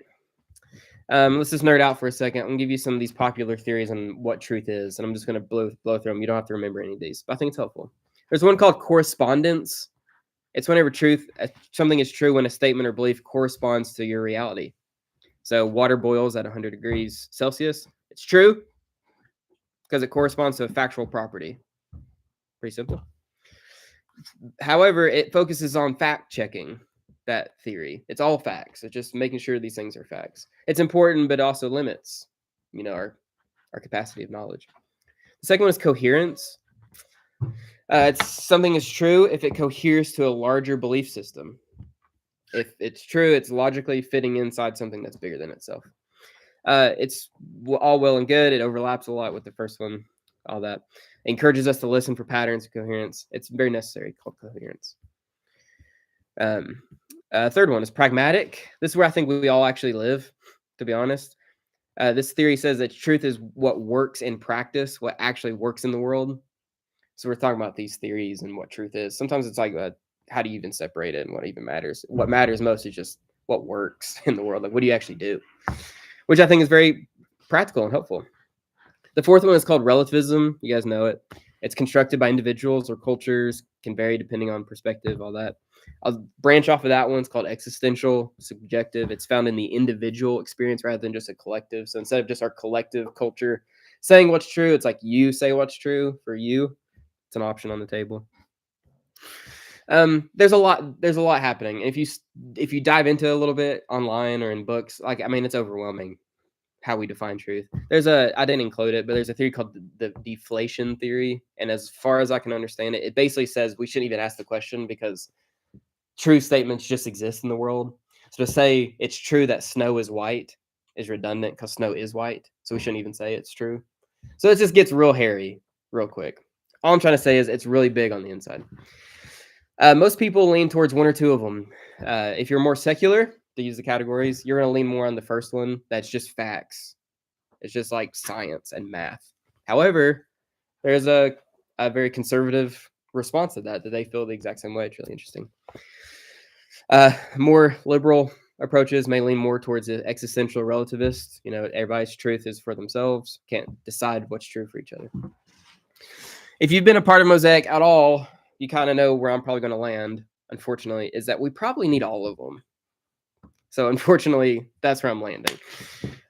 Let's just nerd out for a second. I'm going to give you some of these popular theories on what truth is, and I'm just going to blow through them. You don't have to remember any of these, but I think it's helpful. There's one called correspondence. It's whenever something is true when a statement or belief corresponds to your reality. So water boils at 100 degrees Celsius. It's true because it corresponds to a factual property. Pretty simple. However, it focuses on fact checking that theory. It's all facts. It's just making sure these things are facts. It's important, but also limits, our capacity of knowledge. The second one is coherence. It's something is true if it coheres to a larger belief system. If it's true, it's logically fitting inside something that's bigger than itself. It's all well and good. It overlaps a lot with the first one, all that. It encourages us to listen for patterns of coherence. It's very necessary, called coherence. Third one is pragmatic. This is where I think we all actually live, to be honest. This theory says that truth is what works in practice, what actually works in the world. So we're talking about these theories and what truth is. Sometimes it's like, how do you even separate it and what even matters? What matters most is just what works in the world. Like, what do you actually do? Which I think is very practical and helpful. The fourth one is called relativism. You guys know it. It's constructed by individuals or cultures, can vary depending on perspective, all that. I'll branch off of that one. It's called existential, subjective. It's found in the individual experience rather than just a collective. So instead of just our collective culture saying what's true, it's like you say what's true for you. It's an option on the table. There's a lot happening. And if you dive into it a little bit online or in books, it's overwhelming how we define truth. I didn't include it, but there's a theory called the deflation theory. And as far as I can understand it, it basically says we shouldn't even ask the question because true statements just exist in the world. So to say it's true that snow is white is redundant because snow is white. So we shouldn't even say it's true. So it just gets real hairy real quick. All I'm trying to say is it's really big on the inside. Most people lean towards one or two of them. If you're more secular, to use the categories, you're going to lean more on the first one. That's just facts. It's just like science and math. However, there's a very conservative response to that they feel the exact same way. It's really interesting. More liberal approaches may lean more towards the existential relativist. Everybody's truth is for themselves. Can't decide what's true for each other. If you've been a part of Mosaic at all, you kind of know where I'm probably going to land, unfortunately, is that we probably need all of them. So unfortunately, that's where I'm landing.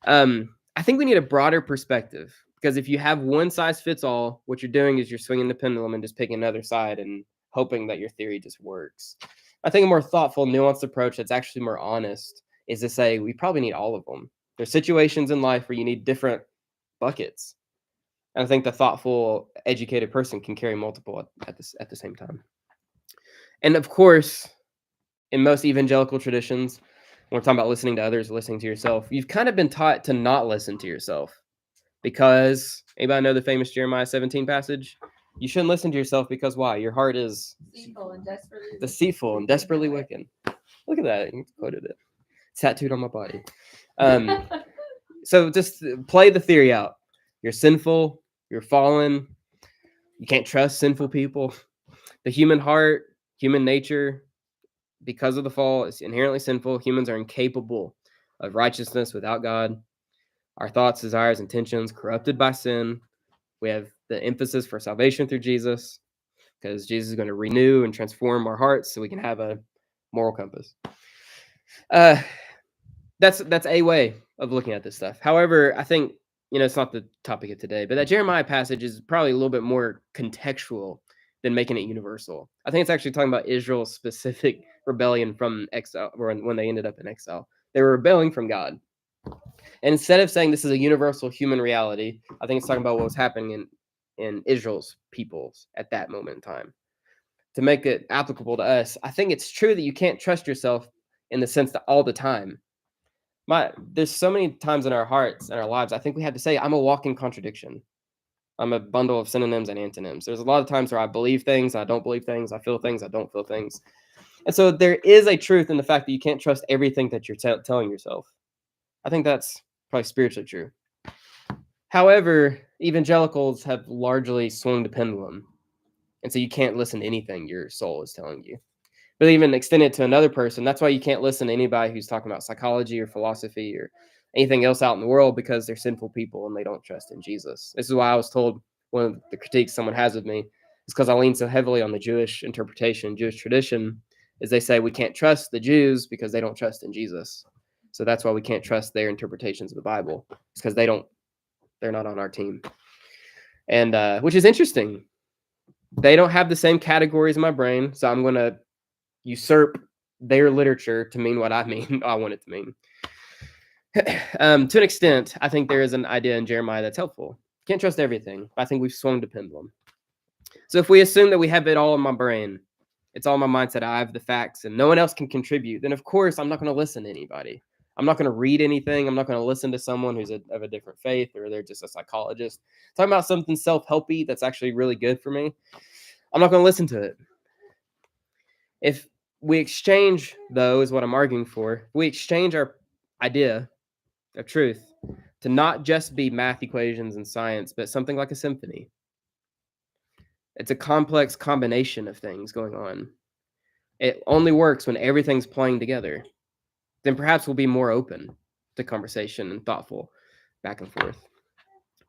I think we need a broader perspective, because if you have one size fits all, what you're doing is you're swinging the pendulum and just picking another side and hoping that your theory just works. I think a more thoughtful, nuanced approach that's actually more honest is to say we probably need all of them. There's situations in life where you need different buckets. And I think the thoughtful, educated person can carry multiple at the same time. And of course, in most evangelical traditions, when we're talking about listening to others, listening to yourself, you've kind of been taught to not listen to yourself. Because, anybody know the famous Jeremiah 17 passage? You shouldn't listen to yourself because why? Your heart is deceitful and desperately wicked. Look at that. You quoted it. It's tattooed on my body. So just play the theory out. You're sinful. You're fallen. You can't trust sinful people. The human heart, human nature, because of the fall, is inherently sinful. Humans are incapable of righteousness without God. Our thoughts, desires, intentions corrupted by sin. We have the emphasis for salvation through Jesus, because Jesus is going to renew and transform our hearts so we can have a moral compass. That's a way of looking at this stuff. However, I think, it's not the topic of today, but that Jeremiah passage is probably a little bit more contextual than making it universal. I think it's actually talking about Israel's specific rebellion from exile, or when they ended up in exile. They were rebelling from God. And instead of saying this is a universal human reality, I think it's talking about what was happening in Israel's peoples at that moment in time. To make it applicable to us, I think it's true that you can't trust yourself in the sense that all the time. There's so many times in our hearts and our lives, I think we have to say, I'm a walking contradiction. I'm a bundle of synonyms and antonyms. There's a lot of times where I believe things, I don't believe things, I feel things, I don't feel things. And so there is a truth in the fact that you can't trust everything that you're telling yourself. I think that's probably spiritually true. However, evangelicals have largely swung the pendulum. And so you can't listen to anything your soul is telling you. But even extend it to another person. That's why you can't listen to anybody who's talking about psychology or philosophy or anything else out in the world, because they're sinful people and they don't trust in Jesus. This is why I was told one of the critiques someone has of me is because I lean so heavily on the Jewish interpretation, Jewish tradition, is they say we can't trust the Jews because they don't trust in Jesus. So that's why we can't trust their interpretations of the Bible. It's because they're not on our team. And which is interesting. They don't have the same categories in my brain, so I'm going to usurp their literature to mean what I want it to mean. To an extent, I think there is an idea in Jeremiah that's helpful. Can't trust everything. I think we've swung the pendulum. So if we assume that we have it all in my brain, it's all in my mindset, I have the facts, and no one else can contribute, then of course I'm not going to listen to anybody. I'm not going to read anything. I'm not going to listen to someone who's of a different faith, or they're just a psychologist talking about something self-helpy that's actually really good for me. I'm not going to listen to it. If we exchange, though, is what I'm arguing for, we exchange our idea of truth to not just be math equations and science, but something like a symphony. It's a complex combination of things going on. It only works when everything's playing together. Then perhaps we'll be more open to conversation and thoughtful back and forth.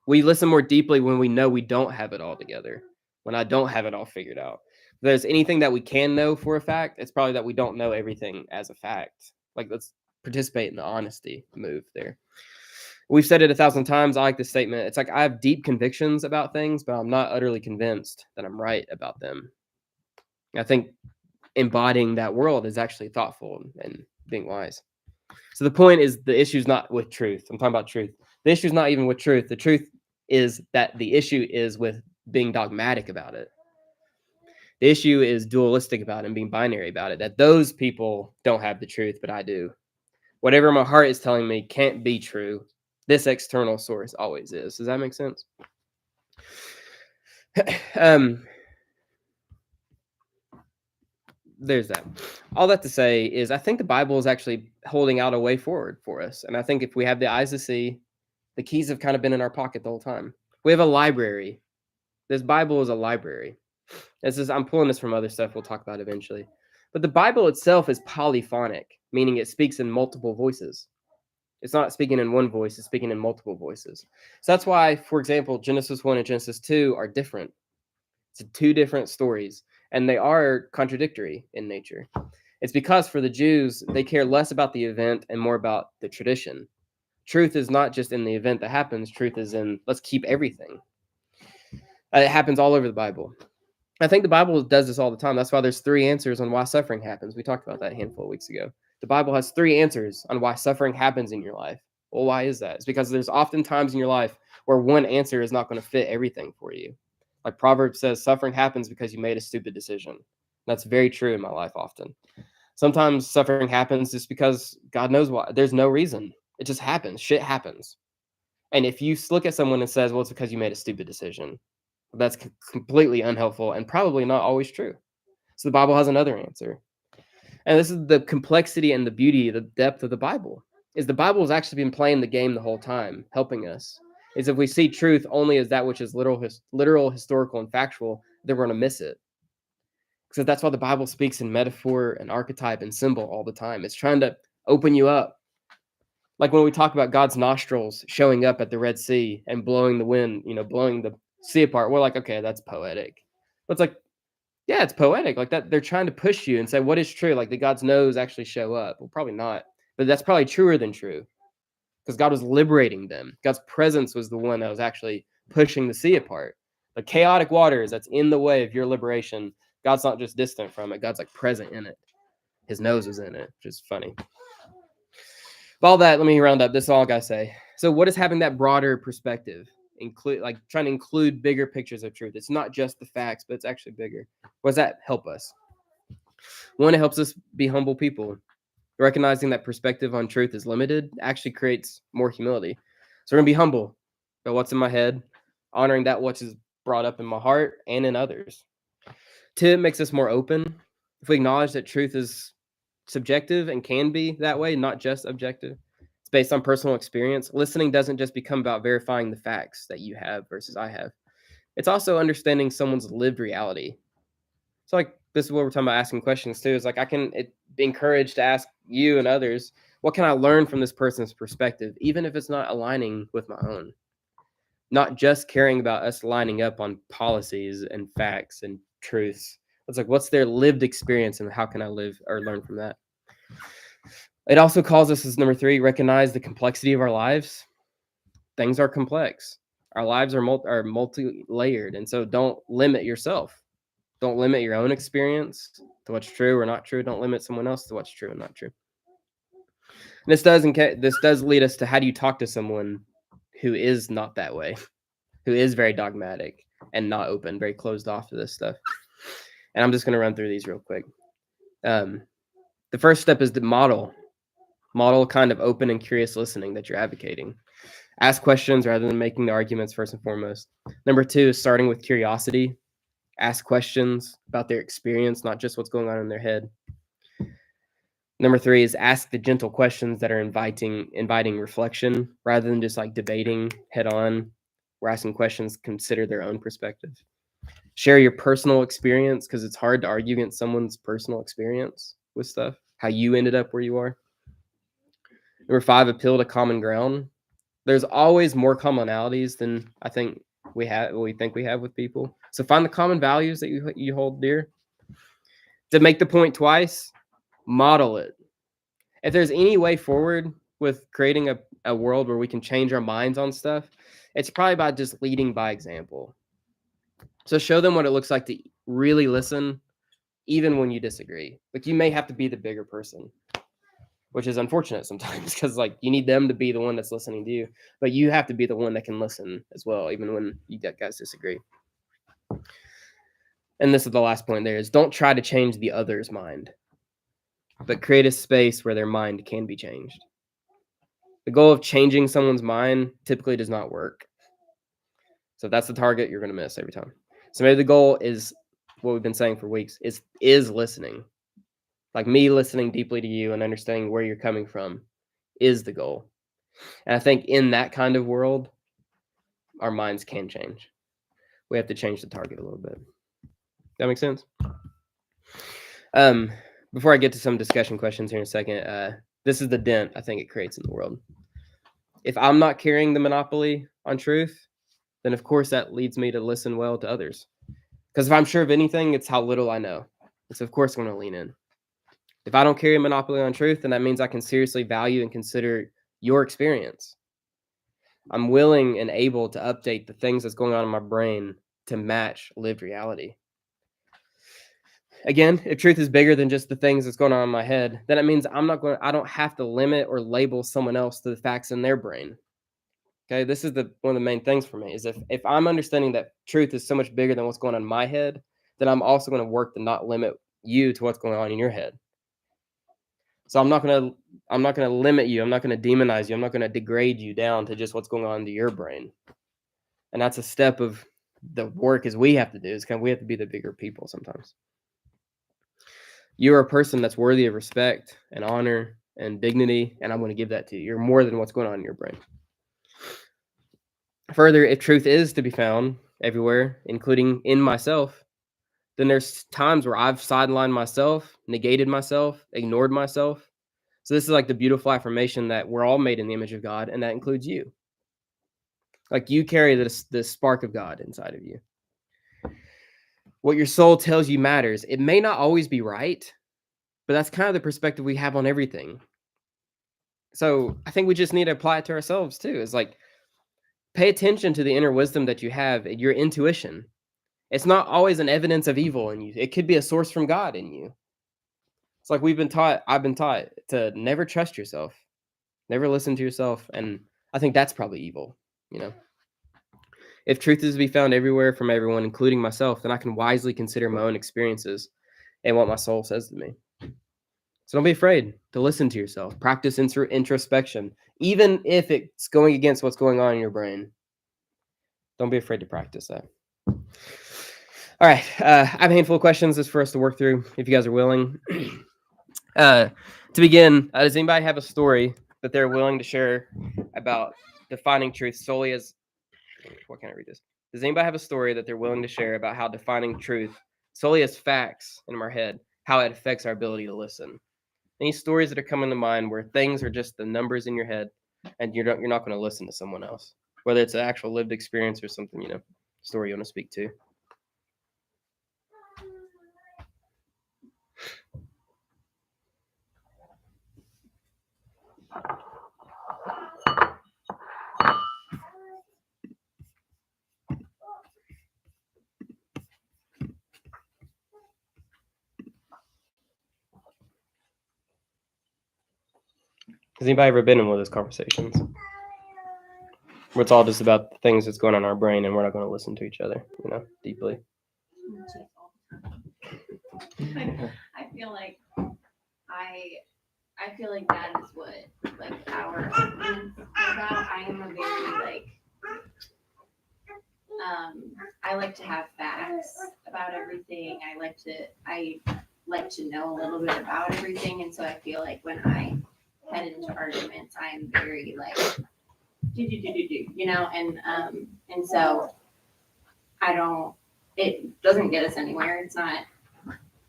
We listen more deeply when we know we don't have it all together, when I don't have it all figured out. If there's anything that we can know for a fact, it's probably that we don't know everything as a fact. Like, let's participate in the honesty move there. We've said it 1,000 times. I like this statement. It's like I have deep convictions about things, but I'm not utterly convinced that I'm right about them. I think embodying that world is actually thoughtful and being wise. So the point is, the issue is not with truth. I'm talking about truth. The issue is not even with truth. The truth is that the issue is with being dogmatic about it. The issue is dualistic about it and being binary about it, that those people don't have the truth, but I do. Whatever my heart is telling me can't be true. This external source always is. Does that make sense? There's that. All that to say is I think the Bible is actually holding out a way forward for us. And I think if we have the eyes to see, the keys have kind of been in our pocket the whole time. We have a library. This Bible is a library. I'm pulling this from other stuff we'll talk about eventually. But the Bible itself is polyphonic, meaning it speaks in multiple voices. It's not speaking in one voice, it's speaking in multiple voices. So that's why, for example, Genesis 1 and Genesis 2 are different. It's two different stories. and they are contradictory in nature. It's because for the Jews, they care less about the event and more about the tradition. Truth is not just in the event that happens, truth is in let's keep everything. It happens all over the Bible. I think the Bible does this all the time. That's why there's 3 answers on why suffering happens. We talked about that a handful of weeks ago. The Bible has 3 answers on why suffering happens in your life. Well, why is that? It's because there's often times in your life where one answer is not going to fit everything for you. Like Proverbs says, suffering happens because you made a stupid decision. That's very true in my life often. Sometimes suffering happens just because God knows why. There's no reason. It just happens. Shit happens. And if you look at someone and says, well, it's because you made a stupid decision, that's completely unhelpful and probably not always true. So the Bible has another answer. And this is the complexity and the beauty, the depth of the Bible. Is the Bible has actually been playing the game the whole time, helping us. Is if we see truth only as that which is literal, historical, and factual, then we're going to miss it. Because that's why the Bible speaks in metaphor and archetype and symbol all the time. It's trying to open you up. Like when we talk about God's nostrils showing up at the Red Sea and blowing the wind, blowing the sea apart, we're like, okay, that's poetic. But it's like, yeah, it's poetic. Like that, they're trying to push you and say, what is true? Like, did God's nose actually show up? Well, probably not. But that's probably truer than true. Because God was liberating them. God's presence was the one that was actually pushing the sea apart. The chaotic waters that's in the way of your liberation, God's not just distant from it. God's like present in it. His nose is in it, which is funny. But all that, let me round up. This is all I gotta say. So what is having that broader perspective? Like trying to include bigger pictures of truth. It's not just the facts, but it's actually bigger. What does that help us? One, it helps us be humble people. Recognizing that perspective on truth is limited actually creates more humility. So we're going to be humble about what's in my head, honoring that which is brought up in my heart and in others. 2, it makes us more open. If we acknowledge that truth is subjective and can be that way, not just objective, it's based on personal experience. Listening doesn't just become about verifying the facts that you have versus I have. It's also understanding someone's lived reality. So like, this is what we're talking about asking questions too. Is like, I can be encouraged to ask you and others, what can I learn from this person's perspective, even if it's not aligning with my own? Not just caring about us lining up on policies and facts and truths. It's like, what's their lived experience and how can I live or learn from that? It also calls us, as number 3, recognize the complexity of our lives. Things are complex. Our lives are multi-layered. And so don't limit yourself. Don't limit your own experience to what's true or not true. Don't limit someone else to what's true and not true. And this does lead us to, how do you talk to someone who is not that way, who is very dogmatic and not open, very closed off to this stuff. And I'm just going to run through these real quick. The first step is to model kind of open and curious listening that you're advocating. Ask questions rather than making the arguments first and foremost. Number 2 is starting with curiosity. Ask questions about their experience, not just what's going on in their head. Number 3 is ask the gentle questions that are inviting reflection rather than just like debating head on. We're asking questions, consider their own perspective. Share your personal experience, because it's hard to argue against someone's personal experience with stuff, how you ended up where you are. Number 5, appeal to common ground. There's always more commonalities than I think we have with people. So find the common values that you hold dear. To make the point twice, model it. If there's any way forward with creating a world where we can change our minds on stuff, it's probably about just leading by example. So show them what it looks like to really listen, even when you disagree. Like, you may have to be the bigger person, which is unfortunate sometimes, because like you need them to be the one that's listening to you, but you have to be the one that can listen as well, even when you guys disagree. And this is the last point there, is don't try to change the other's mind, but create a space where their mind can be changed. The goal of changing someone's mind typically does not work. So if that's the target, you're going to miss every time. So maybe the goal is what we've been saying for weeks, is listening. Like me listening deeply to you and understanding where you're coming from is the goal. And I think in that kind of world, our minds can change. We have to change the target a little bit. That makes sense? Before I get to some discussion questions here in a second, this is the dent I think it creates in the world. If I'm not carrying the monopoly on truth, then of course that leads me to listen well to others. Because if I'm sure of anything, it's how little I know. It's of course going to lean in. If I don't carry a monopoly on truth, then that means I can seriously value and consider your experience. I'm willing and able to update the things that's going on in my brain to match lived reality. Again, if truth is bigger than just the things that's going on in my head, then it means I don't have to limit or label someone else to the facts in their brain. Okay, this is one of the main things for me is if I'm understanding that truth is so much bigger than what's going on in my head, then I'm also going to work to not limit you to what's going on in your head. So I'm not going to limit you. I'm not going to demonize you. I'm not going to degrade you down to just what's going on into your brain. And that's a step of the work as we have to do is we have to be the bigger people sometimes. You're a person that's worthy of respect and honor and dignity, and I'm going to give that to you. You're more than what's going on in your brain. Further, if truth is to be found everywhere, including in myself, then there's times where I've sidelined myself, negated myself, ignored myself. So this is like the beautiful affirmation that we're all made in the image of God, and that includes you. Like you carry this spark of God inside of you. What your soul tells you matters. It may not always be right, but that's kind of the perspective we have on everything. So I think we just need to apply it to ourselves too. It's like, pay attention to the inner wisdom that you have, your intuition. It's not always an evidence of evil in you. It could be a source from God in you. It's like I've been taught to never trust yourself, never listen to yourself. And I think that's probably evil, you know. If truth is to be found everywhere from everyone, including myself, then I can wisely consider my own experiences and what my soul says to me. So don't be afraid to listen to yourself. Practice introspection, even if it's going against what's going on in your brain. Don't be afraid to practice that. All right. I have a handful of questions just for us to work through, if you guys are willing. To begin, does anybody have a story that they're willing to share about defining truth solely as... What can I read this? Does anybody have a story that they're willing to share about how defining truth solely as facts in our head, how it affects our ability to listen? Any stories that are coming to mind where things are just the numbers in your head and you're not going to listen to someone else, whether it's an actual lived experience or something, you know, story you want to speak to? Has anybody ever been in one of those conversations where it's all just about the things that's going on in our brain and we're not going to listen to each other, you know, deeply? I feel like that is what like our arguments are about. I am a very like I like to have facts about everything. I like to know a little bit about everything, and so I feel like when I head into arguments, I'm very like you know, and so it doesn't get us anywhere. It's not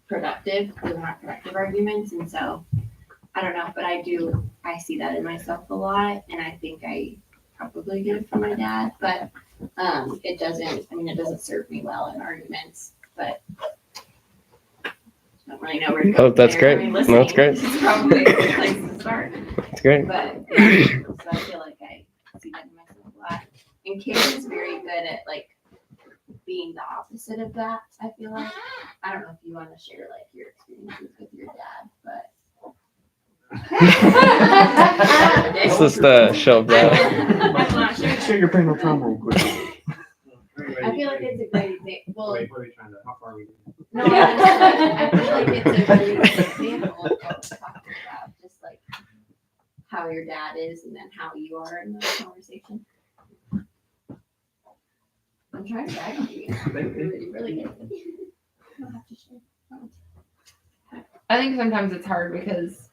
productive. Those are not productive arguments, and so I don't know, but I see that in myself a lot, and I think I probably get it from my dad, but it doesn't serve me well in arguments, but I don't really know where to go. Oh, that's great. No, that's great. This is probably a good place to start. That's great. But yeah, so I feel like I see that in myself a lot. And Karen's very good at like being the opposite of that, I feel like. I don't know if you want to share like your experiences with your dad, but Let's just shove that. I'm not sure. Share your pain or trauma real quick. I feel like it's a great example. Well, Wait, what are you trying to? How far are we? no, I feel like it's a really good example of talking about just like how your dad is and then how you are in the conversation. I'm trying to guide you. Really, really good. You don't have to share. I think sometimes it's hard because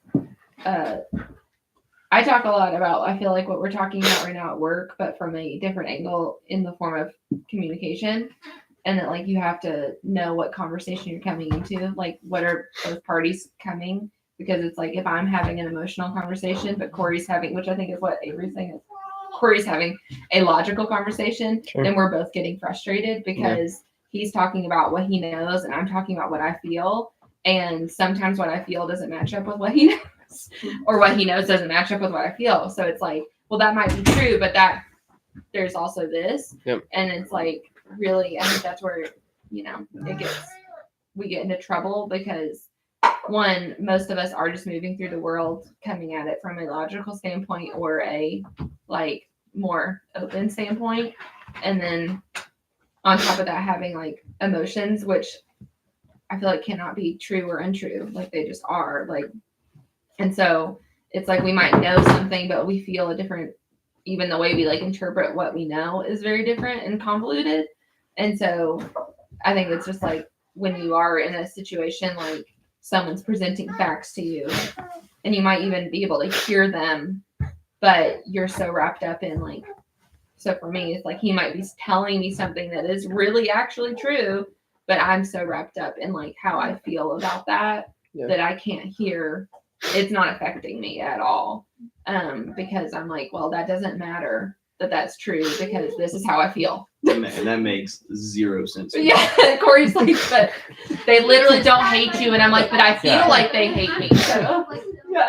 I talk a lot about, I feel like what we're talking about right now at work, but from a different angle in the form of communication. And that like you have to know what conversation you're coming into, like what are both parties coming, because it's like if I'm having an emotional conversation, but Corey's having, which I think is what Avery's saying is, Corey's having a logical conversation, Sure. then we're both getting frustrated because he's talking about what he knows and I'm talking about what I feel. And sometimes what I feel doesn't match up with what he knows, or what he knows doesn't match up with what I feel. So it's like, well, that might be true, but that there's also this. Yep. And it's like, really, I think that's where, you know, we get into trouble because one, most of us are just moving through the world, coming at it from a logical standpoint or a like more open standpoint. And then on top of that, having like emotions, which I feel like cannot be true or untrue. Like they just are like, and so it's like, we might know something, but we feel a different, even the way we like interpret what we know is very different and convoluted. And so I think it's just like when you are in a situation, like someone's presenting facts to you and you might even be able to hear them, but you're so wrapped up in like, so for me, it's like he might be telling me something that is really actually true, but I'm so wrapped up in like how I feel about that, that I can't hear. It's not affecting me at all. Because I'm like, well, that doesn't matter that that's true because this is how I feel. And that makes zero sense. Yeah, Corey's like, but they literally don't hate you. And I'm like, but I feel like they hate me. So, yeah.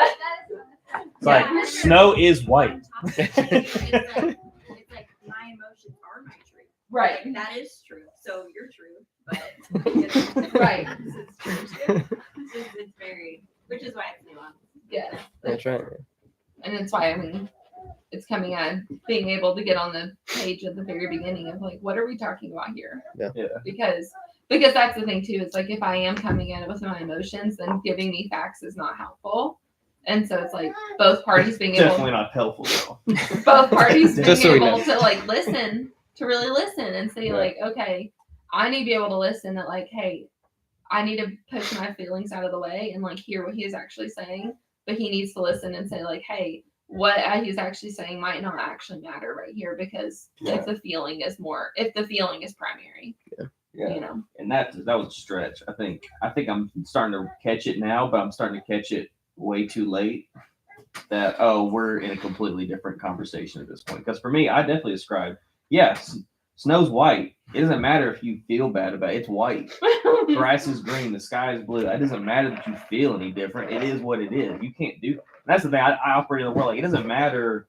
It's like snow is white. It's like my emotions are my truth. Right. That is true. So you're true, but Right. It's true too. It's very, which is why it's nuanced. Yeah. That's right. And it's why, I mean, it's coming at being able to get on the page at the very beginning of like, what are we talking about here? Yeah. Because that's the thing too. It's like, if I am coming at it with my emotions, then giving me facts is not helpful. And so it's like both parties being able, Definitely not helpful though. both parties being Just so we able know. to like listen, to really listen and say like, okay, I need to be able to listen that like, hey, I need to push my feelings out of the way and like hear what he is actually saying. But he needs to listen and say like, hey, what he's actually saying might not actually matter right here because if the feeling is primary, Yeah. you know. And that was a stretch. I think I'm starting to catch it now, but I'm starting to catch it way too late. That we're in a completely different conversation at this point. Because for me, I definitely ascribe, yes, snow's white. It doesn't matter if you feel bad about it. It's white. Grass is green. The sky is blue. It doesn't matter that you feel any different. It is what it is. You can't do. That's the thing. I operate in the world like it doesn't matter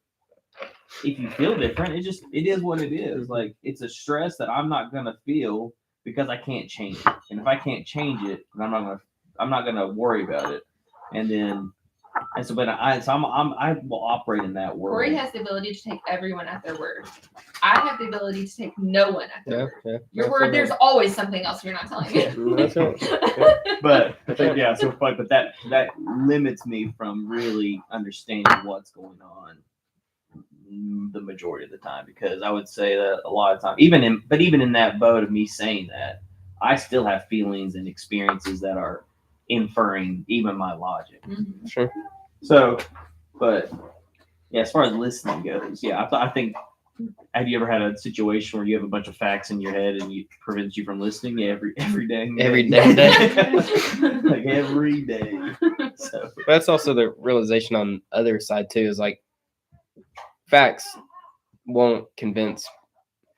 if you feel different. It is what it is. Like it's a stress that I'm not gonna feel because I can't change it. And if I can't change it, then I'm not gonna worry about it. I will operate in that world. Corey has the ability to take everyone at their word. I have the ability to take no one at their word. Yeah. Your word, there's always something else you're not telling me. That's right. But that limits me from really understanding what's going on the majority of the time, because I would say that a lot of times, even in that boat of me saying that, I still have feelings and experiences that are inferring even my logic. Mhm. Sure. So, but yeah, as far as listening goes, I think. Have you ever had a situation where you have a bunch of facts in your head and it prevents you from listening? Yeah, every day. Every day. Like every day. So But that's also the realization on the other side too, is like facts won't convince.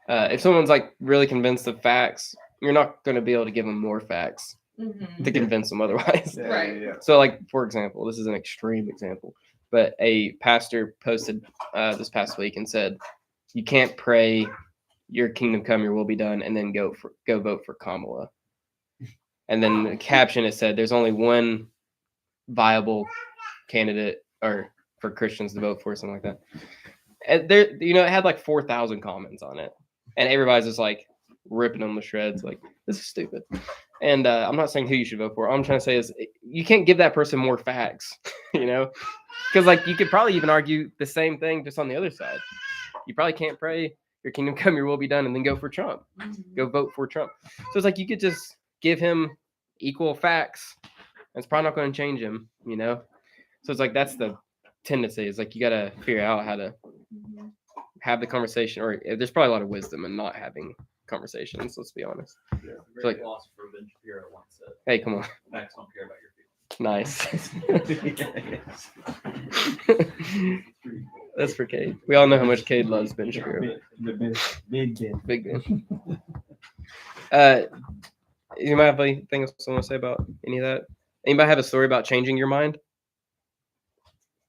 If someone's like really convinced of facts, you're not going to be able to give them more facts Mhm. to convince them otherwise. Right. So like, for example, this is an extreme example, but a pastor posted this past week and said, you can't pray your kingdom come, your will be done, and then go vote for Kamala. And then the caption, it said, there's only one viable candidate or for Christians to vote for, something like that. And there, it had like 4,000 comments on it. And everybody's just like ripping them to shreds. Like, this is stupid. And I'm not saying who you should vote for. All I'm trying to say is you can't give that person more facts, because like you could probably even argue the same thing just on the other side. You probably can't pray your kingdom come, your will be done, and then go for Trump. Go vote for Trump. So it's like you could just give him equal facts. It's probably not going to change him, So it's like that's the tendency. It's like you got to figure out how to have the conversation, or there's probably a lot of wisdom in not having conversations. Let's be honest. Yeah, the Like- great philosopher Ben Shapiro once said, Hey, come on. facts don't care about your feelings. Nice. That's for Cade. We all know how much Cade loves Ben Shapiro. Big Ben. Big Ben. You might have anything else you want to say about any of that? Anybody have a story about changing your mind?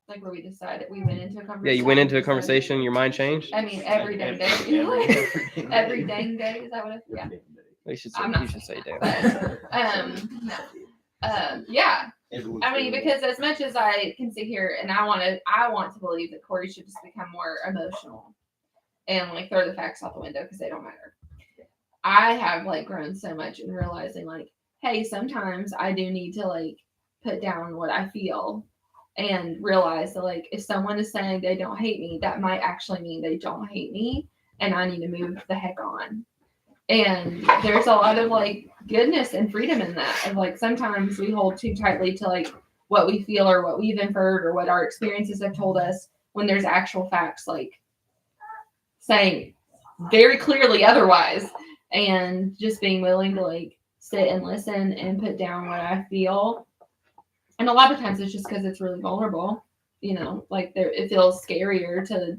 Like where we decided we went into a conversation. Yeah, you went into a conversation, your mind changed. I mean, every dang day. Every dang day. Is that what it? Yeah. You should I'm say, not you should say damn. No. Yeah. I mean, because as much as I can sit here and I want to believe that Corey should just become more emotional and like throw the facts out the window because they don't matter. I have like grown so much in realizing like, hey, sometimes I do need to like put down what I feel and realize that like if someone is saying they don't hate me, that might actually mean they don't hate me, and I need to move the heck on. And there's a lot of like goodness and freedom in that. Of like sometimes we hold too tightly to like what we feel or what we've inferred or what our experiences have told us when there's actual facts like saying very clearly otherwise, and just being willing to like sit and listen and put down what I feel. And a lot of times it's just because it's really vulnerable, you know, like it feels scarier to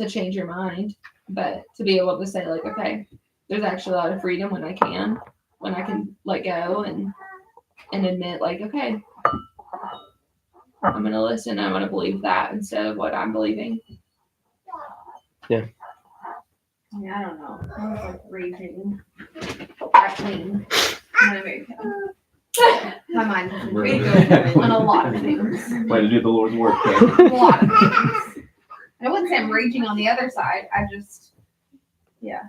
change your mind. But to be able to say like, okay, there's actually a lot of freedom when I can let go and admit like, okay, I'm going to listen. I'm going to believe that instead of what I'm believing. Yeah. Yeah, I don't know. I was like raging. Actually, not very good. My mind has been raging on a lot of things. Way to do the Lord's work, A lot of things. I wouldn't say I'm raging on the other side. I just, yeah,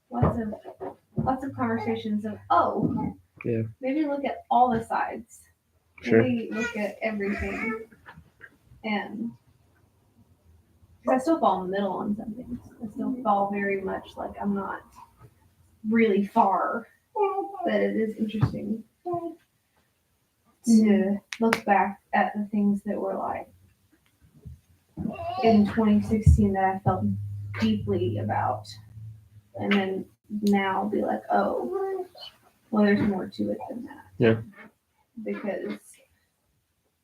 lots of conversations of, yeah, maybe look at all the sides. Sure. Maybe look at everything. And because I still fall in the middle on some things. I still fall very much like I'm not really far. But it is interesting to look back at the things that were like in 2016 that I felt deeply about, and then now be like, oh, well, there's more to it than that. Yeah. Because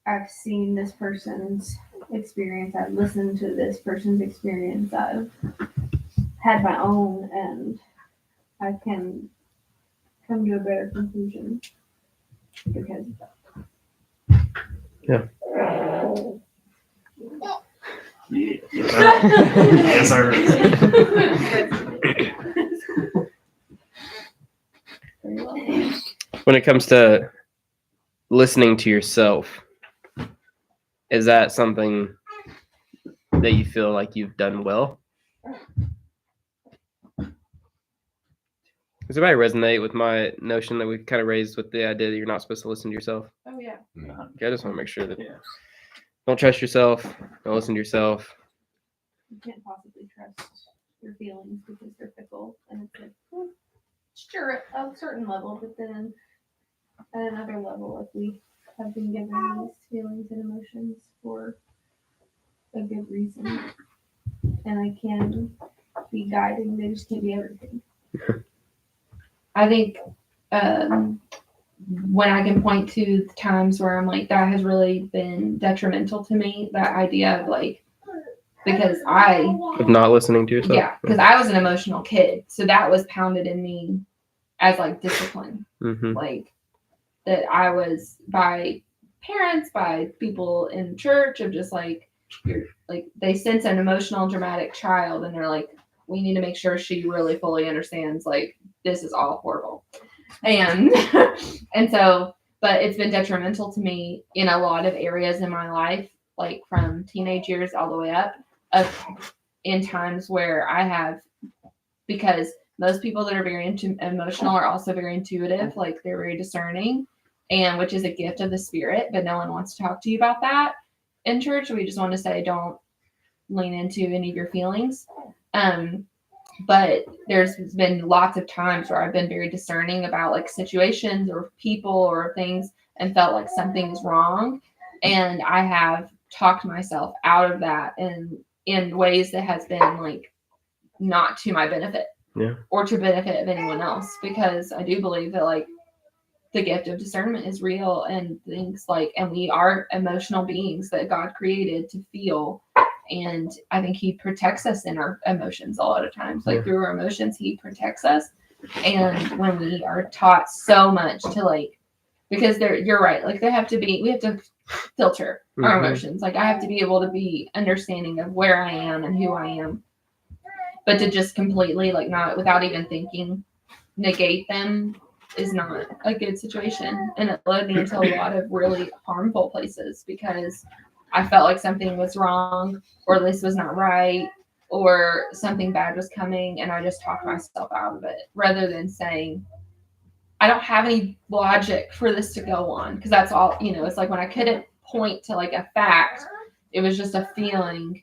I've seen this person's experience, I've listened to this person's experience, I've had my own, and I can come to a better conclusion because of that. Yeah. Yes, sir. When it comes to listening to yourself, is that something that you feel like you've done well? Does anybody resonate with my notion that we kind of raised with the idea that you're not supposed to listen to yourself? Oh yeah. Okay, I just want to make sure that don't trust yourself, don't listen to yourself. You can't possibly trust your feelings because they're fickle, and it's like, sure, at a certain level, but then at another level, if we have been given these feelings and emotions for a good reason, and I can be guiding, they just can't be everything. I think when I can point to the times where I'm like, that has really been detrimental to me, that idea of like, because of not listening to yourself. Yeah, because I was an emotional kid, so that was pounded in me as like discipline, like that I was by parents, by people in church, of just like, you're like, they sense an emotional, dramatic child, and they're like, we need to make sure she really fully understands like this is all horrible, and so, but it's been detrimental to me in a lot of areas in my life, like from teenage years all the way up. In times where I have, because most people that are very emotional are also very intuitive, like they're very discerning, and which is a gift of the Spirit, but no one wants to talk to you about that in church. We just want to say, don't lean into any of your feelings. But there's been lots of times where I've been very discerning about like situations or people or things and felt like something's wrong. And I have talked myself out of that in ways that has been like not to my benefit, or to benefit of anyone else, because I do believe that like the gift of discernment is real, and things like, and we are emotional beings that God created to feel. And I think he protects us in our emotions a lot of times, like through our emotions, he protects us. And when we are taught so much to like, because you're right, like we have to filter our Mhm. emotions. Like I have to be able to be understanding of where I am and who I am. But to just completely like not without even thinking, negate them is not a good situation. And it led me into a lot of really harmful places because I felt like something was wrong or this was not right or something bad was coming and I just talked myself out of it rather than saying, I don't have any logic for this to go on. Because that's all, it's like when I couldn't point to like a fact, it was just a feeling,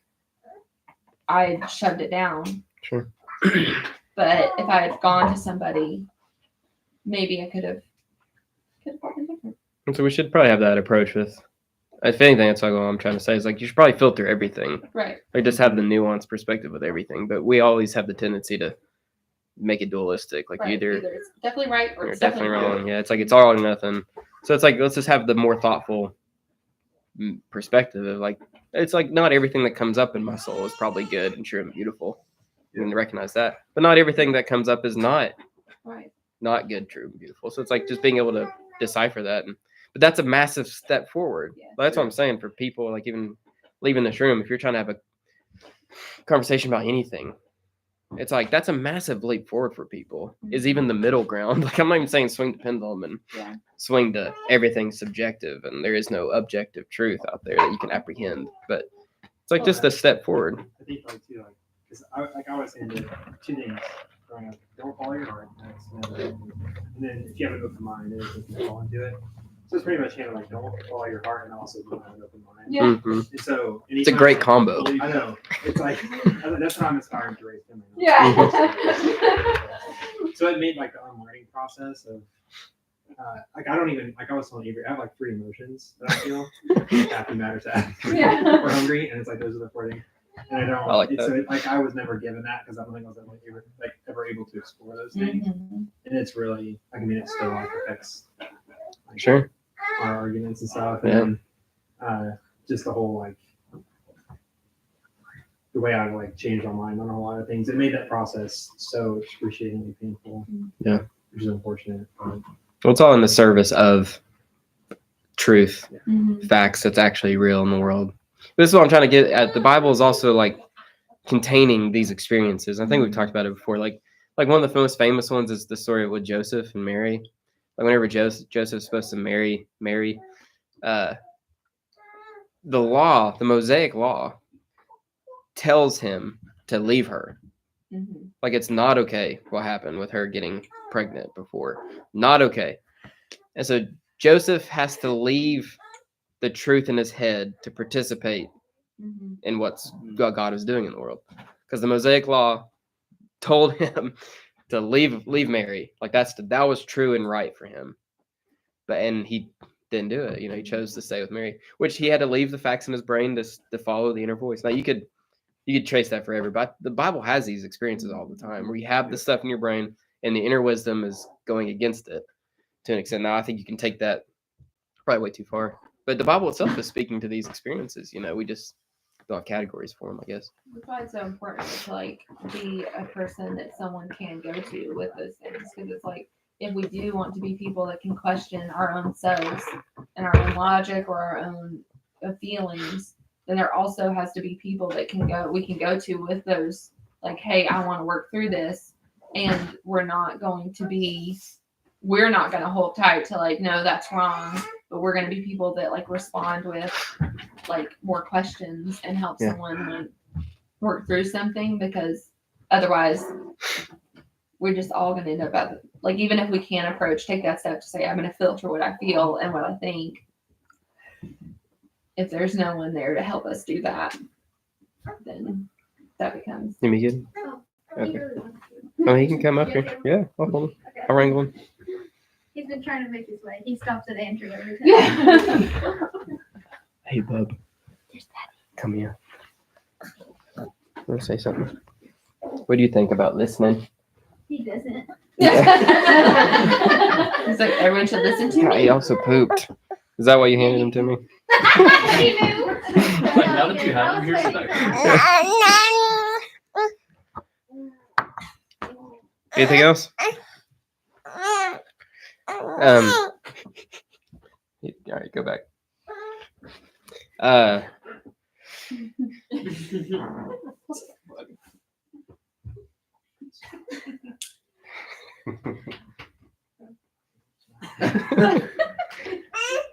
I shoved it down. Sure. But if I had gone to somebody, maybe I could have gotten different. And so we should probably have that approach with, if anything, that's what I'm trying to say is like you should probably filter everything. Right. Like just have the nuanced perspective with everything. But we always have the tendency to make it dualistic. Like Right. either It's definitely right or you're it's definitely wrong. Yeah, it's like it's all or nothing. So it's like let's just have the more thoughtful perspective of like it's like not everything that comes up in my soul is probably good and true and beautiful. You can recognize that, but not everything that comes up is not good, true, and beautiful. So it's like just being able to decipher that. But that's a massive step forward. Yeah, That's what I'm saying for people like even leaving this room. If you're trying to have a conversation about anything, it's like that's a massive leap forward for people. Is even the middle ground. Like I'm not even saying swing the pendulum and swing to everything subjective, and there is no objective truth out there that you can apprehend. But it's like just a step forward. I think like too, like, because I was saying two things growing up: don't follow your heart, and then if you have an open mind, it just fall into it. So it's pretty much like don't follow your heart, and also don't have an open mind. Yeah. Mhm. And so It's a great combo. I know. It's like that's what I'm inspiring to raise them. Yeah. So it made like the unlearning process of like I don't even like I was telling Avery, I have like 3 emotions that I feel: happy, mad, or sad, or hungry, and it's like those are the 4 things. And I don't. I like it's, that. so, like I was never given that because I don't think I was ever able to explore those things. Mhm. And it's really, I mean, it still like affects like, Sure. our arguments and stuff, and then just the whole like the way I like changed my mind on a lot of things. It made that process so excruciatingly painful. Yeah. Which is unfortunate. But, Well, it's all in the service of truth, Mhm. facts that's actually real in the world. This is what I'm trying to get at. The Bible is also like containing these experiences. I think we've talked about it before. Like one of the most famous ones is the story with Joseph and Mary. Like whenever Joseph's supposed to marry Mary, the Mosaic law tells him to leave her. Mhm. Like it's not okay what happened with her getting pregnant before. Not okay. And so Joseph has to leave the truth in his head to participate Mhm. in what God is doing in the world. Because the Mosaic law told him to leave Mary. Like that was true and right for him. And he didn't do it. He chose to stay with Mary, which he had to leave the facts in his brain to follow the inner voice. Now you could trace that forever, but the Bible has these experiences all the time where you have the stuff in your brain and the inner wisdom is going against it to an extent. Now I think you can take that probably way too far, but the Bible itself is speaking to these experiences. We just don't have categories for them, I guess. That's why it's so important to like be a person that someone can go to with those things, because it's like if we do want to be people that can question our own selves and our own logic or our own feelings, then there also has to be people that we can go to with those like, hey, I want to work through this, and we're not going to hold tight to like, no, that's wrong, but we're going to be people that like respond with like more questions and help someone like work through something, because otherwise we're just all going to end up at like, even if we can take that step to say, I'm going to filter what I feel and what I think. If there's no one there to help us do that, then that becomes. You me good? Oh, Okay. he really wants to. Oh, he can come up here. Yeah, I'll hold him. Okay. I'll wrangle him. He's been trying to make his way. He stops at the entry every time. Yeah. Hey, bub. Come here. I want to say something. What do you think about listening? He doesn't. He's like, everyone should listen to God, me. he also pooped. Is that why you handed him to me? He knew. Like, now that you have him, here's the Anything else? All right, go back.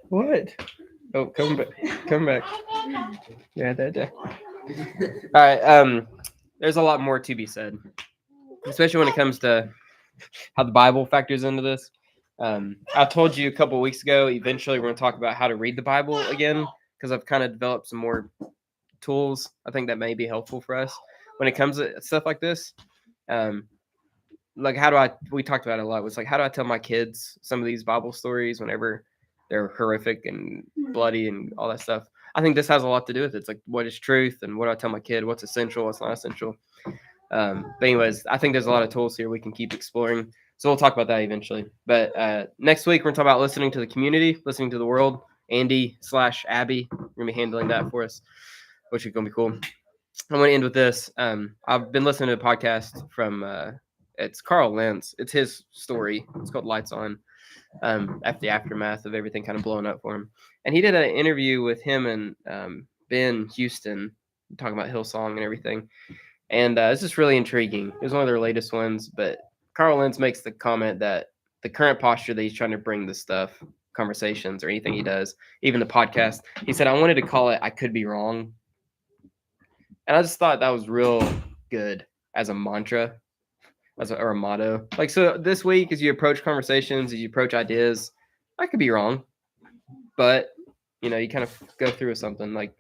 What? Oh, come back. Come back. Yeah, that. All right. There's a lot more to be said, especially when it comes to how the Bible factors into this. I told you a couple of weeks ago. Eventually, we're going to talk about how to read the Bible again because I've kind of developed some more tools. I think that may be helpful for us when it comes to stuff like this. Like, we talked about it a lot. It was like, how do I tell my kids some of these Bible stories whenever they're horrific and bloody and all that stuff? I think this has a lot to do with it. It's like, what is truth and what do I tell my kid? What's essential? What's not essential? But anyways, I think there's a lot of tools here we can keep exploring. So we'll talk about that eventually. But next week, we're going to talk about listening to the community, listening to the world. Andy/Abby are going to be handling that for us, which is going to be cool. I'm going to end with this. I've been listening to a podcast from it's Carl Lentz. It's his story. It's called Lights On. After the aftermath of everything kind of blowing up for him, and he did an interview with him and Ben Houston talking about Hillsong and everything. And it's just really intriguing. It was one of their latest ones, but Carl Lentz makes the comment that the current posture that he's trying to bring this stuff, conversations or anything he does, even the podcast, he said, I wanted to call it I Could Be Wrong. And I just thought that was real good as a mantra, or a motto. Like, so this week, as you approach conversations, as you approach ideas, I could be wrong, but, you know, you kind of go through with something like,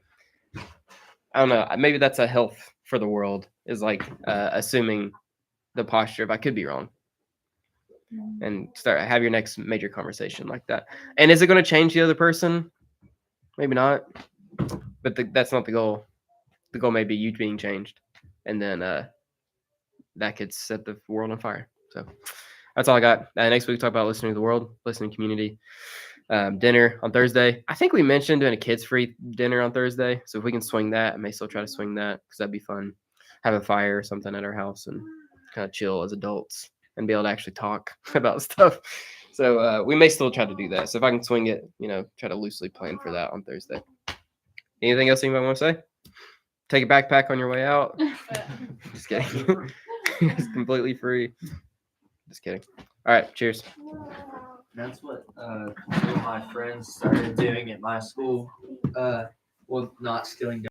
I don't know, maybe that's a health for the world, is like assuming the posture of I could be wrong and have your next major conversation like that. And is it going to change the other person? Maybe not, but that's not the goal. The goal may be you being changed, and then that could set the world on fire. So that's all I got. Next week, we talk about listening to the world, listening to community. Dinner on Thursday. I think we mentioned doing a kids-free dinner on Thursday. So if we can swing that, I may still try to swing that because that'd be fun. Have a fire or something at our house and kind of chill as adults and be able to actually talk about stuff. So we may still try to do that. So if I can swing it, you know, try to loosely plan for that on Thursday. Anything else anybody want to say? Take a backpack on your way out. Just kidding. It's completely free. Just kidding. All right. Cheers. That's what two of my friends started doing at my school. Well, not stealing